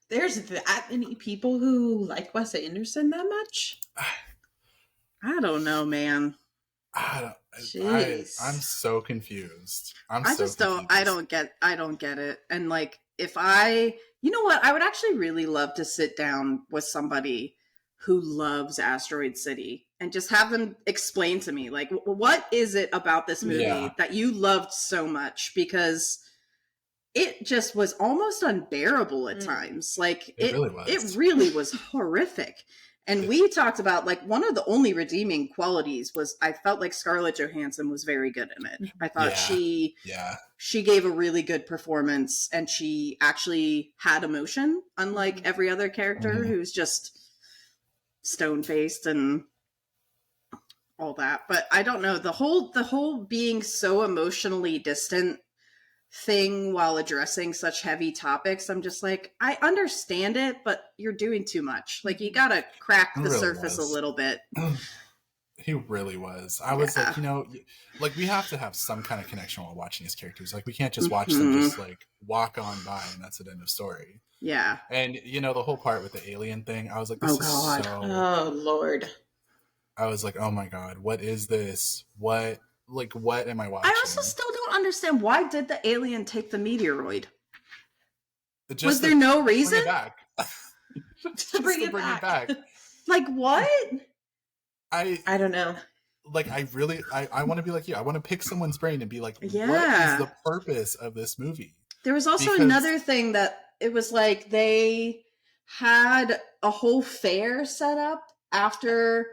There's that many people who like Wes Anderson that much? I don't know, man. I'm so confused. I don't get it. And like, you know what? I would actually really love to sit down with somebody who loves Asteroid City and just have them explain to me, like, what is it about this movie that you loved so much? Because it just was almost unbearable at times. Like, it really was horrific. And we talked about, like, one of the only redeeming qualities was I felt like Scarlett Johansson was very good in it. I thought she gave a really good performance, and she actually had emotion, unlike every other character who's just stone-faced and all that. But I don't know, the whole being so emotionally distant thing while addressing such heavy topics, I'm just like, I understand it, but you're doing too much. Like, you gotta crack the surface a little bit. He really was. I was like, you know, like, we have to have some kind of connection while watching these characters. Like, we can't just watch them just like walk on by and that's the end of story. Yeah. And you know, the whole part with the alien thing, I was like, oh Lord. I was like, oh my God, what is this? What am I watching? I also still don't understand, why did the alien take the meteoroid? Was there no reason? Bring it back. to bring it back. Like, what? I don't know. Like, I want to be like you. I want to pick someone's brain and be like, what is the purpose of this movie? There was also another thing that it was like they had a whole fair set up after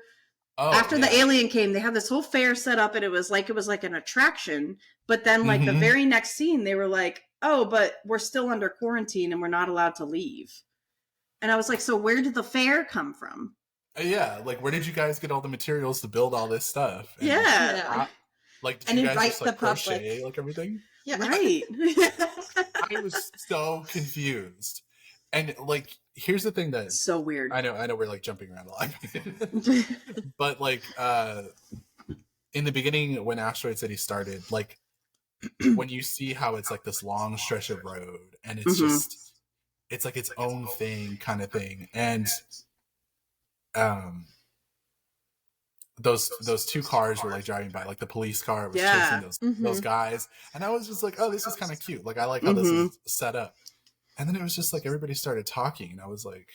the alien came. They had this whole fair set up, and it was like an attraction. But then, like, the very next scene, they were like, oh, but we're still under quarantine and we're not allowed to leave. And I was like, so where did the fair come from? Yeah, like, where did you guys get all the materials to build all this stuff? And like, did you guys just like crochet like everything? Yeah, right. I was so confused. And like, here's the thing that's so weird. I know we're like jumping around a lot. But like, in the beginning when Asteroid City started, like, when you see how it's like this long stretch of road and it's just, it's like its own thing kind of thing. And those two cars were like driving by, like the police car was chasing those guys, and I was just like, oh, this is kind of cute. Like I like how this is set up. And then it was just like everybody started talking, and I was like,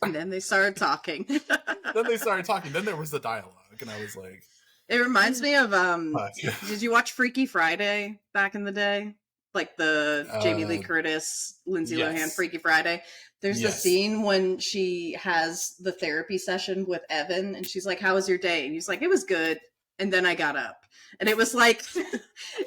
and then they started talking. Then there was the dialogue, and I was like, it reminds me of did you watch Freaky Friday back in the day? Like the Jamie Lee Curtis, Lindsay Lohan Freaky Friday. There's the scene when she has the therapy session with Evan, and she's like, "How was your day?" And he's like, "It was good." And then I got up, and it was like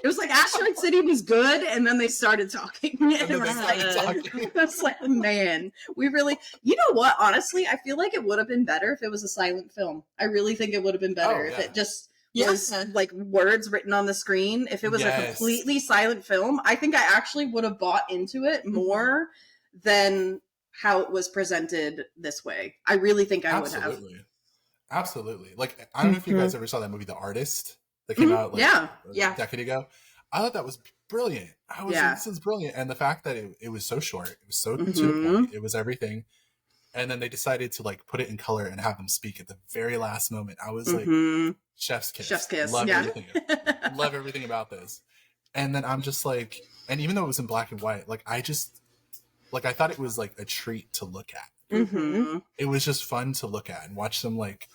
Asteroid City was good, and then they started talking. I was like, man, we really, you know what? Honestly, I feel like it would have been better if it was a silent film. I really think it would have been better if it just was like words written on the screen. If it was a completely silent film, I think I actually would have bought into it more than how it was presented this way. I really think I would have. Absolutely. Like, I don't know if you guys ever saw that movie, The Artist, that came out like a decade ago. I thought that was brilliant. I was like, this is brilliant. And the fact that it was so short, it was so to the point, it was everything. And then they decided to like put it in color and have them speak at the very last moment. I was like, chef's kiss. Chef's kiss. Love everything. Love everything about this. And then I'm just like, and even though it was in black and white, like I thought it was like a treat to look at. It was just fun to look at and watch them like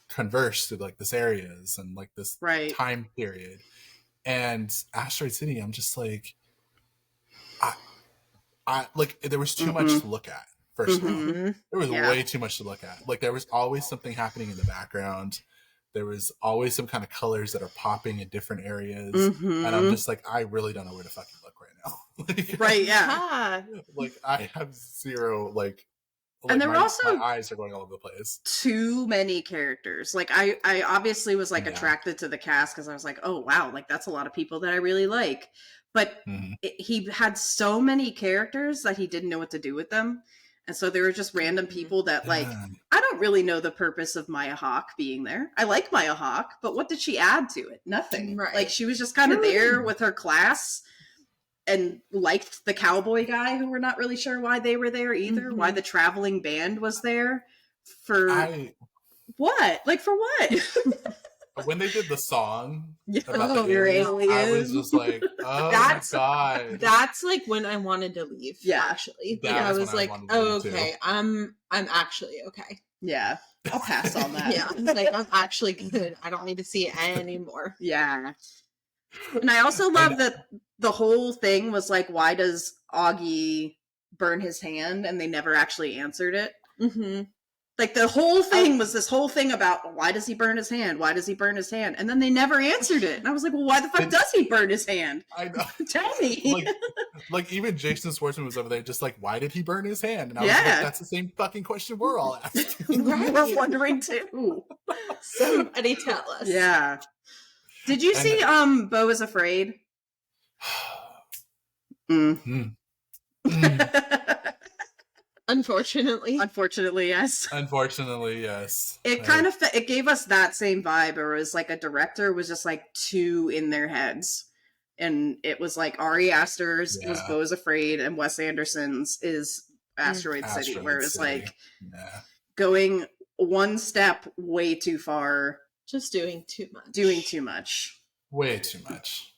converse through like this areas and like this time period. And Asteroid City, I'm just like, I like there was too much to look at. First of all, there was way too much to look at. Like there was always something happening in the background. There was always some kind of colors that are popping in different areas, and I'm just like, I really don't know where to fucking look right now. Like, like I have zero like and there were also my eyes are going all over the place. Too many characters. Like I obviously was like attracted to the cast because I was like, oh wow, like that's a lot of people that I really like. But he had so many characters that he didn't know what to do with them. And so there were just random people that like, I don't really know the purpose of Maya Hawke being there. I like Maya Hawke, but what did she add to it? Nothing. Right. Like she was just kind of there with her class and liked the cowboy guy who we're not really sure why they were there either. Why the traveling band was there for what? Like for what? When they did the song about the aliens, I was just like, oh my god. That's like when I wanted to leave. Yeah, actually. Like, I was like, oh, okay, I'm actually okay. Yeah. I'll pass on that. Yeah. Like I'm actually good. I don't need to see it anymore. Yeah. And I also love that the whole thing was like, why does Augie burn his hand? And they never actually answered it. Like the whole thing was this whole thing about why does he burn his hand? Why does he burn his hand? And then they never answered it. And I was like, well, why the fuck does he burn his hand? I know. Tell me. Like even Jason Schwartzman was over there just like, why did he burn his hand? And I was like, that's the same fucking question we're all asking. We're wondering too. Somebody tell us. Yeah. Did you see Beau is Afraid? Unfortunately, yes. Unfortunately, yes. It kind of it gave us that same vibe. Or it was like a director was just like too in their heads, and it was like Ari Aster's was Beau is Afraid, and Wes Anderson's is Asteroid City, where it was like going one step way too far, just doing too much, way too much.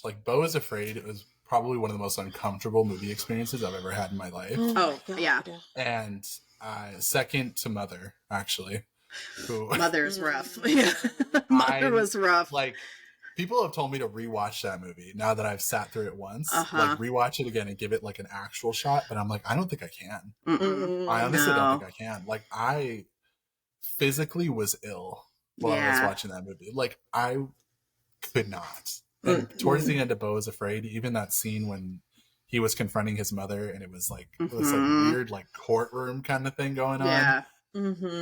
Like Beau is Afraid, it was probably one of the most uncomfortable movie experiences I've ever had in my life. Oh, yeah. And second to Mother, actually. Mother's rough. Mother was rough. Like, people have told me to rewatch that movie now that I've sat through it once. Like, rewatch it again and give it, like, an actual shot. But I'm like, I don't think I can. I honestly don't think I can. Like, I physically was ill while I was watching that movie. Like, I could not. And towards the end of Beau is Afraid, even that scene when he was confronting his mother and it was like weird like courtroom kind of thing going on.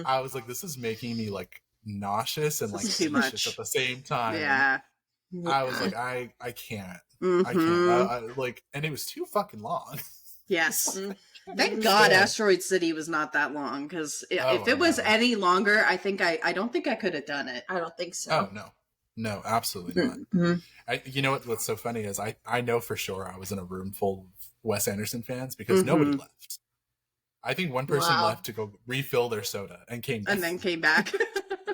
I was like, this is making me like nauseous and like anxious at the same time. I was like, I can't. I can't. Like, and it was too fucking long. Yes. Thank God Asteroid City was not that long, because if it was any longer, I don't think I could have done it. I don't think so. Oh no. No, absolutely not. You know what's so funny is I know for sure I was in a room full of Wes Anderson fans because nobody left. I think one person left to go refill their soda and came back. And then came back.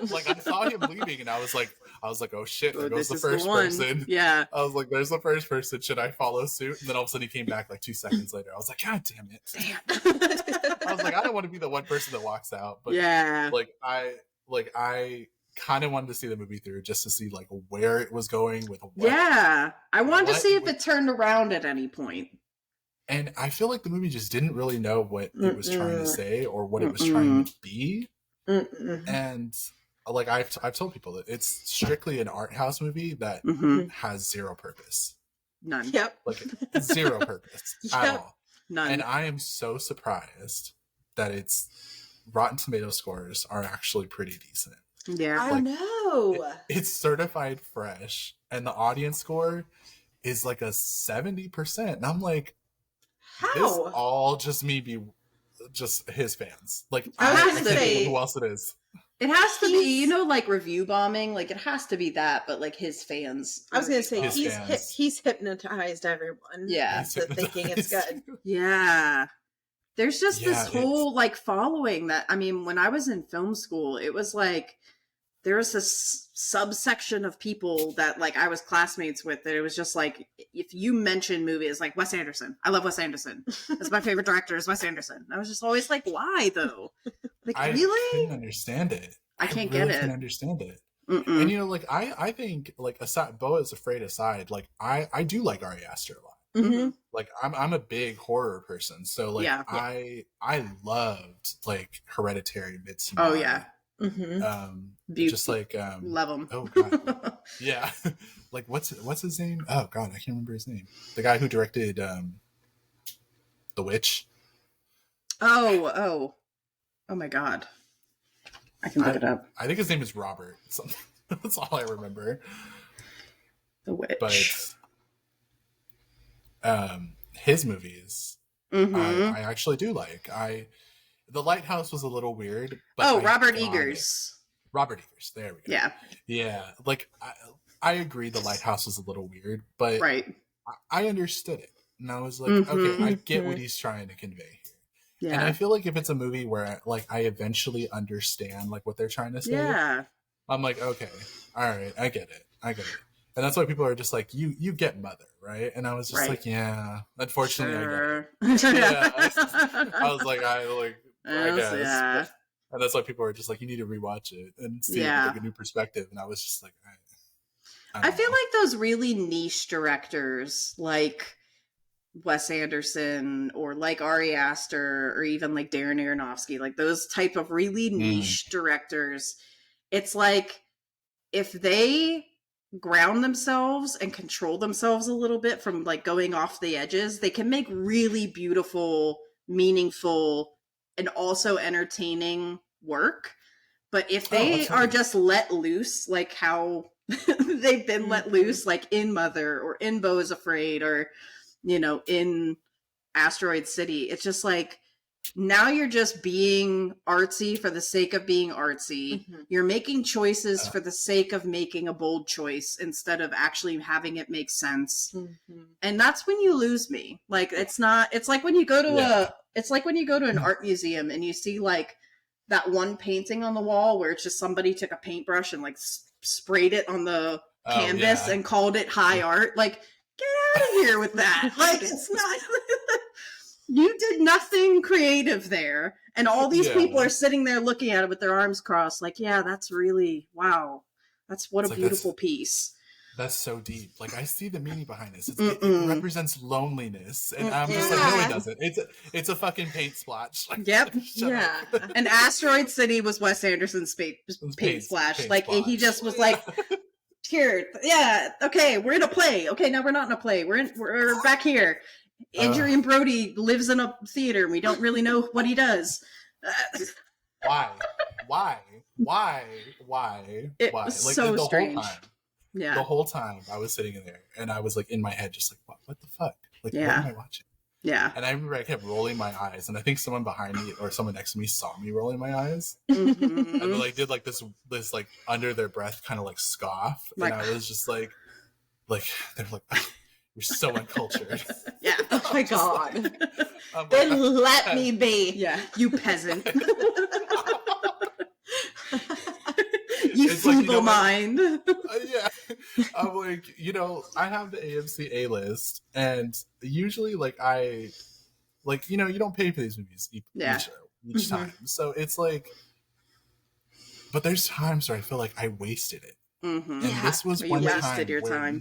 Like I saw him leaving, and I was like, oh shit, there goes the first the person. Yeah. I was like, there's the first person. Should I follow suit? And then all of a sudden he came back like 2 seconds later. I was like, God damn it. I was like, I don't want to be the one person that walks out. But yeah. I kind of wanted to see the movie through just to see like where it was going with what. Yeah. I wanted to see if it turned around at any point. And I feel like the movie just didn't really know what it was trying to say or what it was trying to be. And like I've told people that it's strictly an art house movie that has zero purpose. None. Yep. Like zero purpose at all. None. And I am so surprised that its Rotten Tomato scores are actually pretty decent. Yeah. I know. It's certified fresh, and the audience score is like a 70%. And I'm like, how? This all just just his fans. Like I can't think of who else it is. It has to be, like review bombing. Like it has to be that, but like his fans. I was gonna say he's hypnotized everyone. Yeah, into thinking it's good. Yeah, there's just this whole like following that. I mean, when I was in film school, it was like there was this subsection of people that like I was classmates with that it was just like if you mention movies like Wes Anderson, I love Wes Anderson. That's my favorite director is Wes Anderson. I was just always like, why though? Like I really? couldn't understand it. I can't really get it. Can't understand it. And like I think like aside Beau is Afraid aside, like I do like Ari Aster a lot. Like I'm a big horror person, so like I loved like Hereditary, Midsommar. Oh yeah. Just like love him. Oh god. Yeah. Like what's his name? Oh god, I can't remember his name. The guy who directed The Witch. Oh my god. I can look it up. I think his name is Robert. Something. That's all I remember. The Witch. But his movies I actually do like. The Lighthouse was a little weird. But Robert Eggers. Robert Eggers. There we go. Yeah. Yeah. Like, I agree The Lighthouse was a little weird, but I understood it. And I was like, okay, I get what he's trying to convey here. Yeah. And I feel like if it's a movie where, like, I eventually understand, like, what they're trying to say, I'm like, okay, all right, I get it. And that's why people are just like, you get Mother, right? And I was just like, yeah, unfortunately, I get it. Yeah. I was like, I guess. Yeah. And that's why people are just like, you need to rewatch it and see it with like a new perspective. And I was just like, I feel like those really niche directors, like Wes Anderson or like Ari Aster or even like Darren Aronofsky, like those type of really niche directors, it's like if they ground themselves and control themselves a little bit from like going off the edges, they can make really beautiful, meaningful, and also entertaining work. But if they are just let loose, like how they've been let loose, like in Mother or in Beau is Afraid or, in Asteroid City, it's just like, now you're just being artsy for the sake of being artsy. You're making choices for the sake of making a bold choice instead of actually having it make sense. And that's when you lose me. Like, it's like when you go to an art museum and you see like that one painting on the wall where it's just somebody took a paintbrush and like sprayed it on the canvas and called it high art. Like, get out of here with that. Like, it's not... You did nothing creative there. And all these people are sitting there looking at it with their arms crossed. Like, yeah, that's really, wow. What a beautiful piece. That's so deep. Like, I see the meaning behind this. It represents loneliness. And I'm just like, no, it doesn't. It's a fucking paint splotch. Like, yep. Yeah. And Asteroid City was Wes Anderson's paint splash. Like, he just was like... Here, okay, we're in a play. Okay, now we're not in a play. We're back here. Adrian Brody lives in a theater and we don't really know what he does. Why? It was like, so strange. The whole time I was sitting in there and I was like in my head just like, what the fuck? Like, what am I watching? Yeah. And I remember I kept rolling my eyes, and I think someone behind me or someone next to me saw me rolling my eyes. And they like did like this like under their breath kind of like scoff. Like, and I was just like they're like, oh, you're so uncultured. Yeah. Oh my god. Then let me be. Yeah. You peasant. You feeble mind. Yeah. I'm like, I have the AMC A-list, and usually, like, you don't pay for these movies each time. So it's like, but there's times where I feel like I wasted it. And this was one time where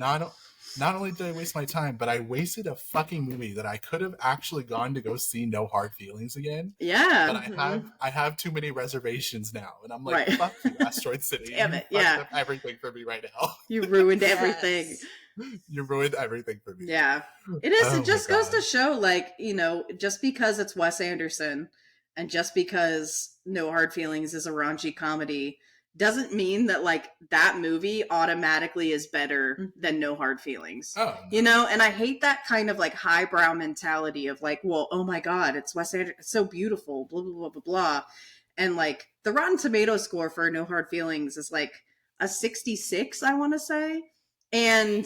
not only did I waste my time, but I wasted a fucking movie that I could have actually gone to go see No Hard Feelings again. Yeah. But I have too many reservations now. And I'm like, fuck you, Asteroid City. Damn it. You fucked up everything for me right now. You ruined everything. You ruined everything for me. Yeah. It is. It just goes to show, like, just because it's Wes Anderson and just because No Hard Feelings is a raunchy comedy doesn't mean that, like, that movie automatically is better than No Hard Feelings. Oh, no. And I hate that kind of, like, highbrow mentality of, like, well, oh my God, it's Wes Anderson, it's so beautiful, blah, blah, blah, blah, blah. And, like, the Rotten Tomatoes score for No Hard Feelings is, like, a 66, I want to say. And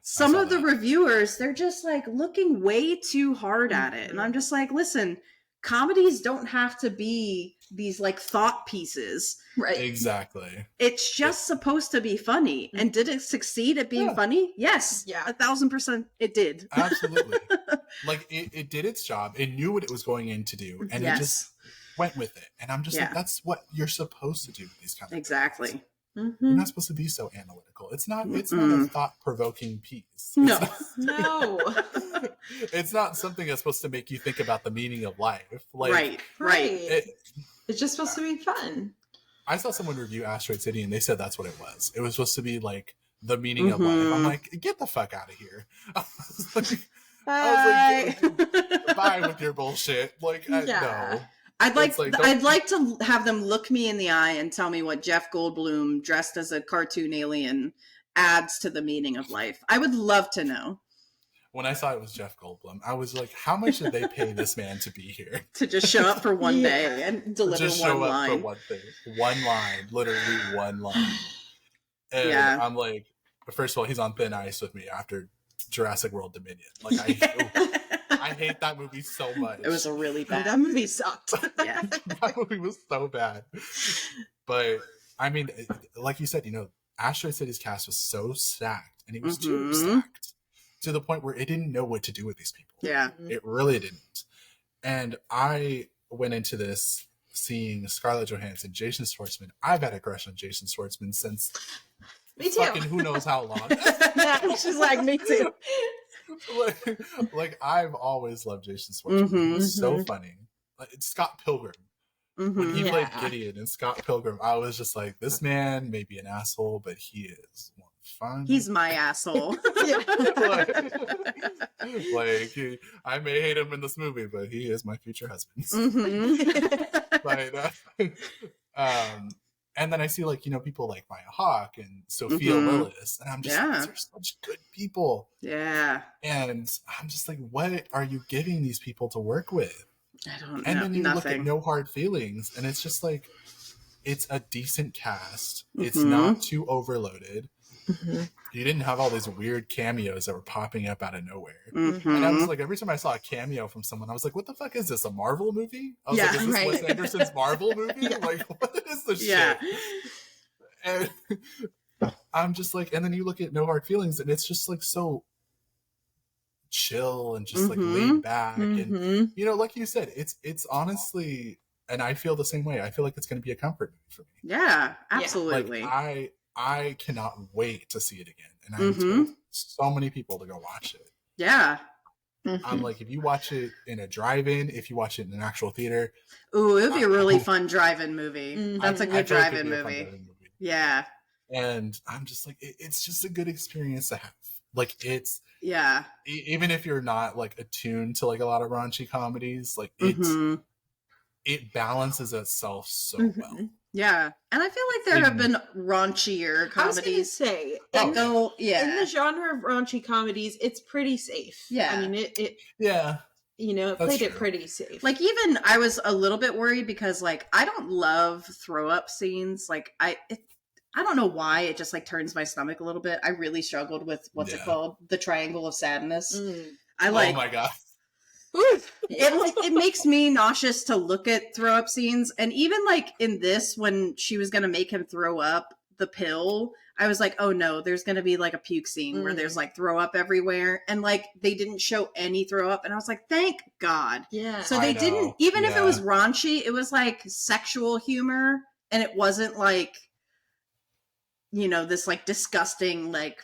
some of the reviewers, they're just, like, looking way too hard at it. And I'm just like, listen, comedies don't have to be these, like, thought pieces. Right. Exactly. It's just supposed to be funny. And did it succeed at being funny? Yes. Yeah. 1,000% it did. Absolutely. Like, it did its job. It knew what it was going in to do. And it just went with it. And I'm just like, that's what you're supposed to do with these kind of Exactly. You're not supposed to be so analytical. It's not a thought-provoking piece. No. It's not something that's supposed to make you think about the meaning of life. Like, right. It's just supposed to be fun. I saw someone review Asteroid City, and they said that's what it was. It was supposed to be, like, the meaning of life. I'm like, get the fuck out of here. I was like, bye with your bullshit. Like, no. I'd like to have them look me in the eye and tell me what Jeff Goldblum dressed as a cartoon alien adds to the meaning of life. I would love to know. When I saw it was Jeff Goldblum, I was like, how much did they pay this man to be here? To just show up for one day and deliver just one show line. Up for one thing. One line. Literally one line. And I'm like, first of all, he's on thin ice with me after Jurassic World Dominion. Like, I hate that movie so much. It was a really bad. That movie sucked. Yeah. That movie was so bad. But, I mean, like you said, Asteroid City's cast was so stacked, and it was too stacked, to the point where it didn't know what to do with these people. Yeah. It really didn't. And I went into this seeing Scarlett Johansson, Jason Schwartzman. I've had a crush on Jason Schwartzman since me too. Fucking who knows how long. Yeah, she's like, me too. like I've always loved Jason Schwartzman. He's so funny. Like, Scott Pilgrim. When he played Gideon in Scott Pilgrim, I was just like, this man may be an asshole, but he is fun. He's my asshole. I may hate him in this movie, but he is my future husband. And then I see, like, people like Maya Hawke and Sophia Lillis, and I'm just like, these are such good people. Yeah. And I'm just like, what are you giving these people to work with? I don't know. And then you look at No Hard Feelings, and it's just like, it's a decent cast. It's not too overloaded. You didn't have all these weird cameos that were popping up out of nowhere. And I was like, every time I saw a cameo from someone, I was like, what the fuck is this? A Marvel movie? I was like, is this Wes Anderson's Marvel movie? Like, what is this shit? And I'm just like, and then you look at No Hard Feelings, and it's just like so chill and just like laid back. And, like you said, it's honestly, and I feel the same way. I feel like it's going to be a comfort movie for me. Yeah, absolutely. Like, I cannot wait to see it again. And I've told so many people to go watch it. Yeah. I'm like, if you watch it in a drive-in, if you watch it in an actual theater. Ooh, it would be a really fun drive-in movie. That's a good drive-in movie. Yeah. And I'm just like, it's just a good experience to have. Like, it's... Yeah. Even if you're not, like, attuned to, like, a lot of raunchy comedies, like, it balances itself so well. Yeah, and I feel like there have been raunchier comedies. I was gonna say, in the genre of raunchy comedies, it's pretty safe. Yeah, I mean it it played it pretty safe. Like, even I was a little bit worried because, like, I don't love throw up scenes. Like, I don't know why, it just, like, turns my stomach a little bit. I really struggled with what's it called, the triangle of sadness. Oh my god. It makes me nauseous to look at throw up scenes. And even, like, in this, when she was gonna make him throw up, the pill, I was like, oh no, there's going to be like a puke scene where there's like throw up everywhere. And like, they didn't show any throw up. And I was like, thank God. Yeah. So they didn't, even if it was raunchy, it was like sexual humor. And it wasn't like, you know, this like disgusting, like,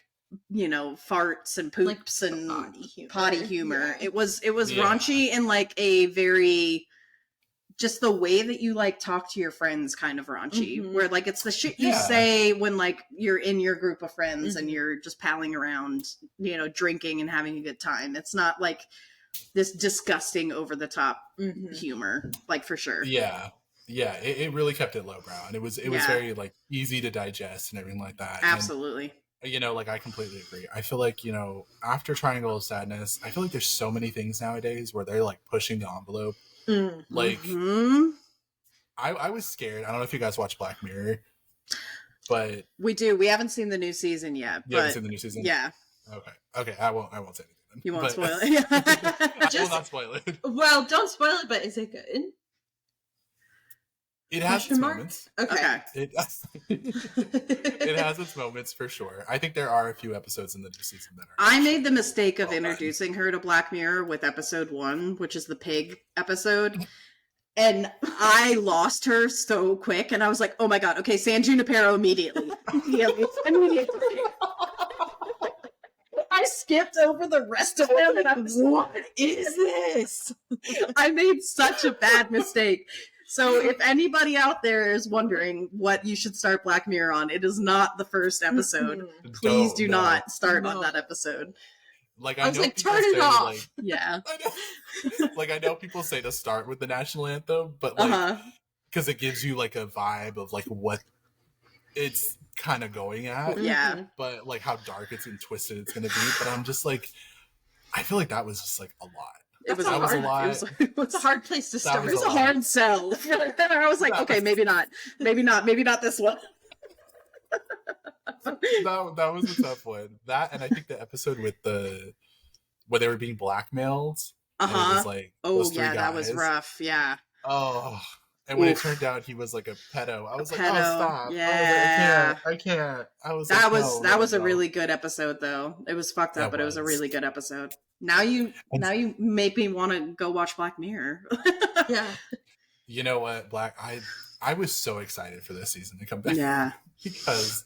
you know, farts and poops like and potty humor. Yeah. It was raunchy and like a very, just the way that you like talk to your friends kind of raunchy, where like it's the shit you say when like you're in your group of friends and you're just palling around, you know, drinking and having a good time. It's not like this disgusting over the top humor, like for sure. Yeah. Yeah. It really kept it lowbrow, and it was very like easy to digest and everything like that. Absolutely. And, you know, like I completely agree. I feel like, you know, after Triangle of Sadness, I feel like there's so many things nowadays where they're like pushing the envelope. Like I was scared. I don't know if you guys watch Black Mirror, but we do. We haven't seen the new season yet. You haven't seen the new season? Yeah. Okay. I won't say anything then. You won't spoil it. I will not spoil it. Well, don't spoil it, but is it good? It has its moments. Okay. It has its moments for sure. I think there are a few episodes in the new season that are. I made the mistake of introducing her to Black Mirror with episode 1, which is the pig episode. And I lost her so quick. And I was like, oh my God. Okay, San Junipero immediately. I skipped over the rest of them. And I was like, what is this? I made such a bad mistake. So if anybody out there is wondering what you should start Black Mirror on, it is not the first episode. Please do not start on that episode. Like I was like, turn it off. Like, yeah. Like I know people say to start with the national anthem, but like because it gives you like a vibe of like what it's kind of going at. Yeah. But like how dark it's and twisted it's going to be. But I'm just like, I feel like that was just like a lot. It was a lot. It was a hard place to start. It was a hard sell. I was like, okay, maybe not this one. that was a tough one. That, and I think the episode with where they were being blackmailed. It was like, oh yeah, that was rough. Yeah. Oh, and when it turned out he was like a pedo, I was like, oh, stop. Yeah. I can't. I was that like, was a really good episode though. It was fucked up, but it was a really good episode. Now you make me want to go watch Black Mirror. Yeah. You know what, I was so excited for this season to come back. Yeah. Because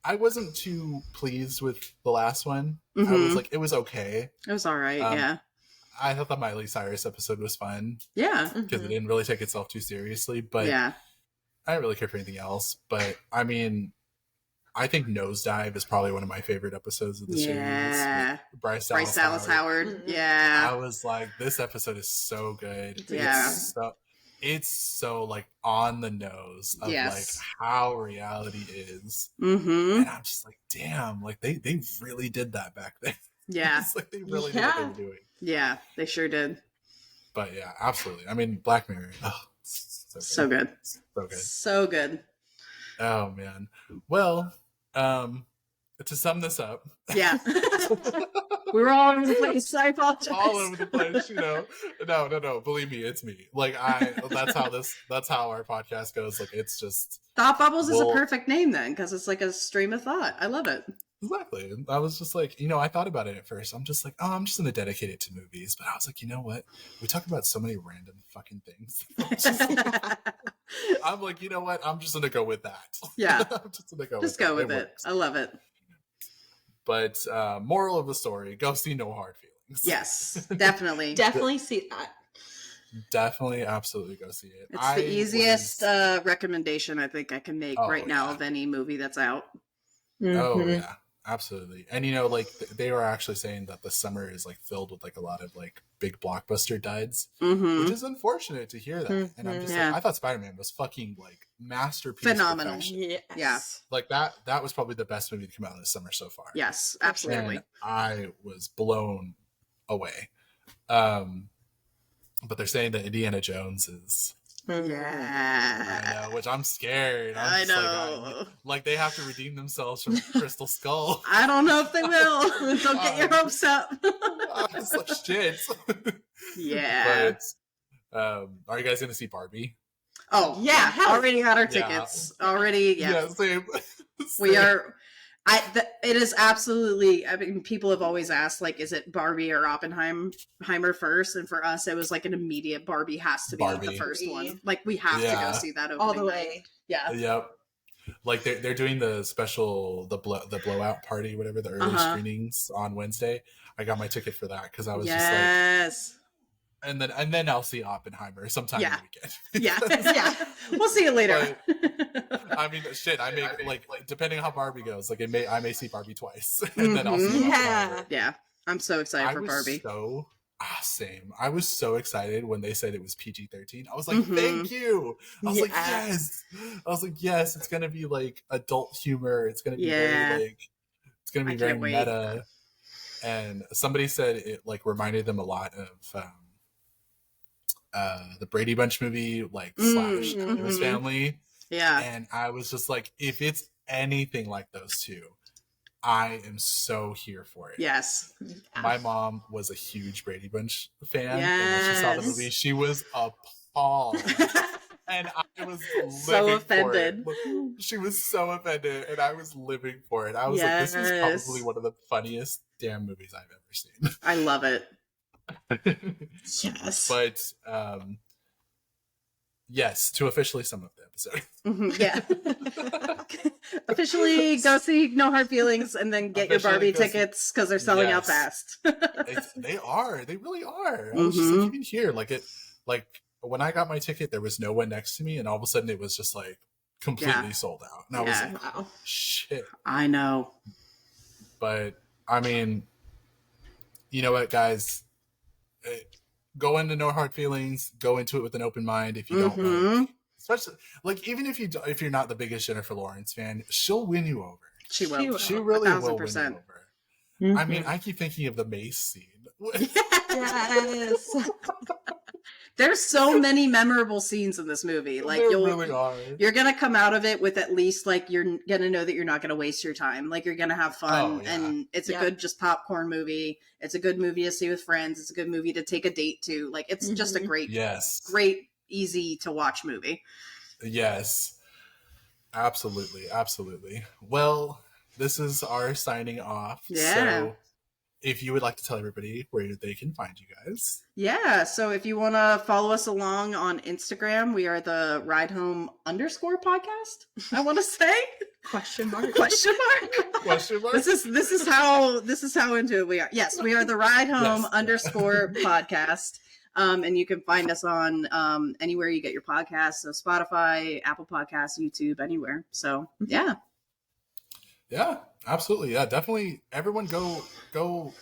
I wasn't too pleased with the last one. I was like, it was okay. It was all right, yeah. I thought the Miley Cyrus episode was fun. Yeah. Because it didn't really take itself too seriously. But yeah. I didn't really care for anything else. But, I mean, I think Nosedive is probably one of my favorite episodes of the series. Yeah. Bryce Dallas Howard. Yeah. I was like, this episode is so good. Yeah. It's so like on the nose of like how reality is. And I'm just like, damn, like they really did that back then. Yeah. It's like they really knew what they were doing. Yeah, they sure did. But yeah, absolutely. I mean, Black Mirror. Oh, so good. So good. Oh man. Well, to sum this up. Yeah. We were all over the place. I apologize. All over the place, you know. No. Believe me, it's me. Like that's how our podcast goes. Like it's just Thought Bubbles is a perfect name then, because it's like a stream of thought. I love it. Exactly. I was just like, you know, I thought about it at first. I'm just like, oh, I'm just gonna dedicate it to movies. But I was like, you know what? We talk about so many random fucking things. I'm like, you know what? I'm just gonna go with that. Yeah. I'm just gonna go. Just go with it. I love it. But moral of the story: go see No Hard Feelings. Yes, definitely. Definitely see that. Definitely, absolutely go see it. It's the easiest recommendation I think I can make now of any movie that's out. Oh yeah, absolutely. And you know, like they were actually saying that the summer is like filled with like a lot of like big blockbuster duds, which is unfortunate to hear that. And I'm just like, I thought Spider-Man was fucking like masterpiece, phenomenal. Yes. Yeah, like that was probably the best movie to come out this summer so far. Yes, absolutely. And I was blown away. But they're saying that Indiana Jones is. Yeah, I know, which I'm scared. I know. Like they have to redeem themselves from Crystal Skull. I don't know if they will. Don't get your hopes up. It's like shit. Yeah. But are you guys gonna see Barbie? Oh, yeah. Already got our tickets. Yeah. Already, yeah. Same. We are... it is absolutely... I mean, people have always asked, like, is it Barbie or Oppenheimer first? And for us, it was like an immediate Barbie has to be the first one. Like, we have to go see that all the way. Yeah. Yep. Like, they're doing the special, the blowout party, whatever, the early screenings on Wednesday. I got my ticket for that because I was just like... And then I'll see Oppenheimer sometime in the weekend. Yeah. We'll see you later. But, I mean, shit. I may like depending on how Barbie goes. Like I may see Barbie twice, and then I'll see Oppenheimer. Yeah. I'm so excited for Barbie. Same. I was so excited when they said it was PG-13. I was like, thank you. I was like, yes. I was like, yes. It's gonna be like adult humor. It's gonna be very like. It's gonna be very meta. And somebody said it like reminded them a lot of. The Brady Bunch movie, like slash Addams Family. Yeah. And I was just like, if it's anything like those two, I am so here for it. Yes. My mom was a huge Brady Bunch fan. Yes. And when she saw the movie, she was appalled. And I was so offended. She was so offended, and I was living for it. I was like, this is probably one of the funniest damn movies I've ever seen. I love it. Yes. But yes, to officially sum up the episode. Yeah. Officially go see No Hard Feelings and then get your Barbie tickets because they're selling out fast. They really are. I was just like, even here, like when I got my ticket, there was no one next to me, and all of a sudden it was just like completely sold out. And I was like, wow. Shit. I know. But I mean, you know what, guys? Go into No Hard Feelings. Go into it with an open mind. If you don't, especially like even if you're not the biggest Jennifer Lawrence fan, she'll win you over. She will. She really 1000%. Will win you over. I mean, I keep thinking of the Mace scene. Yes. There's so many memorable scenes in this movie. Like you're gonna come out of it with at least like you're gonna know that you're not gonna waste your time. Like you're gonna have fun, and it's a good just popcorn movie. It's a good movie to see with friends. It's a good movie to take a date to. Like it's just a great, great, easy to watch movie. Yes, absolutely. Well, this is our signing off. Yeah. So if you would like to tell everybody where they can find you guys. Yeah, so if you want to follow us along on Instagram, we are the Ride Home _ podcast, I want to say. Question mark. This is how into it we are. Yes, we are the Ride Home _ podcast. And you can find us on anywhere you get your podcasts, so Spotify, Apple Podcasts, YouTube, anywhere. So, yeah. Yeah, absolutely. Yeah, definitely. Everyone go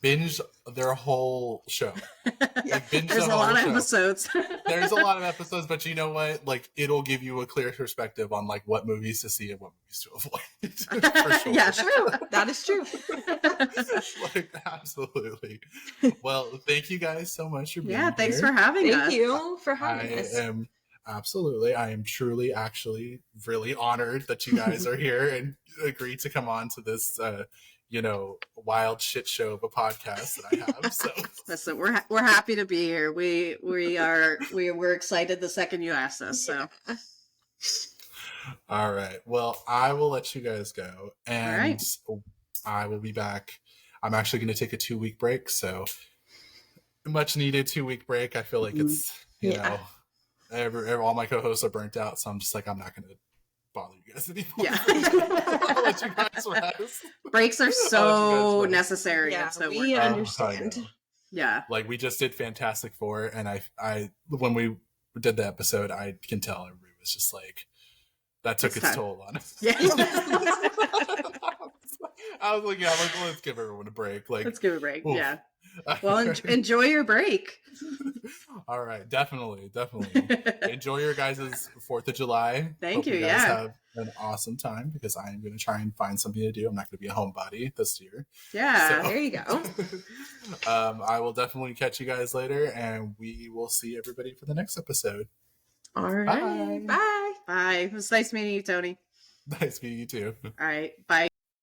binge their whole show. Like, binge There's a lot of episodes. There's a lot of episodes, but you know what? Like, it'll give you a clear perspective on like what movies to see and what movies to avoid. For sure. Yeah, true. That is true. Like, absolutely. Well, thank you guys so much for being here. Yeah, thanks for having us. Thank you for having us. Absolutely. I am truly, actually, really honored that you guys are here and agreed to come on to this, wild shit show of a podcast that I have. So listen, we're happy to be here. We're excited the second you asked us. So, all right. Well, I will let you guys go, and I will be back. I'm actually going to take a 2-week break, so much needed 2-week break. I feel like it's all my co-hosts are burnt out, so I'm just like, I'm not going to bother you guys anymore. Yeah. I'll let you guys rest. Breaks are so necessary. Yeah, we understand. Yeah. Like, we just did Fantastic Four, and I when we did the episode, I can tell everybody was just like, that took its toll on us. Yeah. I was like, let's give everyone a break. Like, let's give a break. Oof. Yeah. Well, enjoy your break. All right, definitely. Enjoy your guys' 4th of July. Thank you. You guys have an awesome time, because I am going to try and find something to do. I'm not going to be a homebody this year. Yeah, so, there you go. I will definitely catch you guys later, and we will see everybody for the next episode. All right. Bye. Bye. It was nice meeting you, Tony. Nice meeting you too. All right. Bye.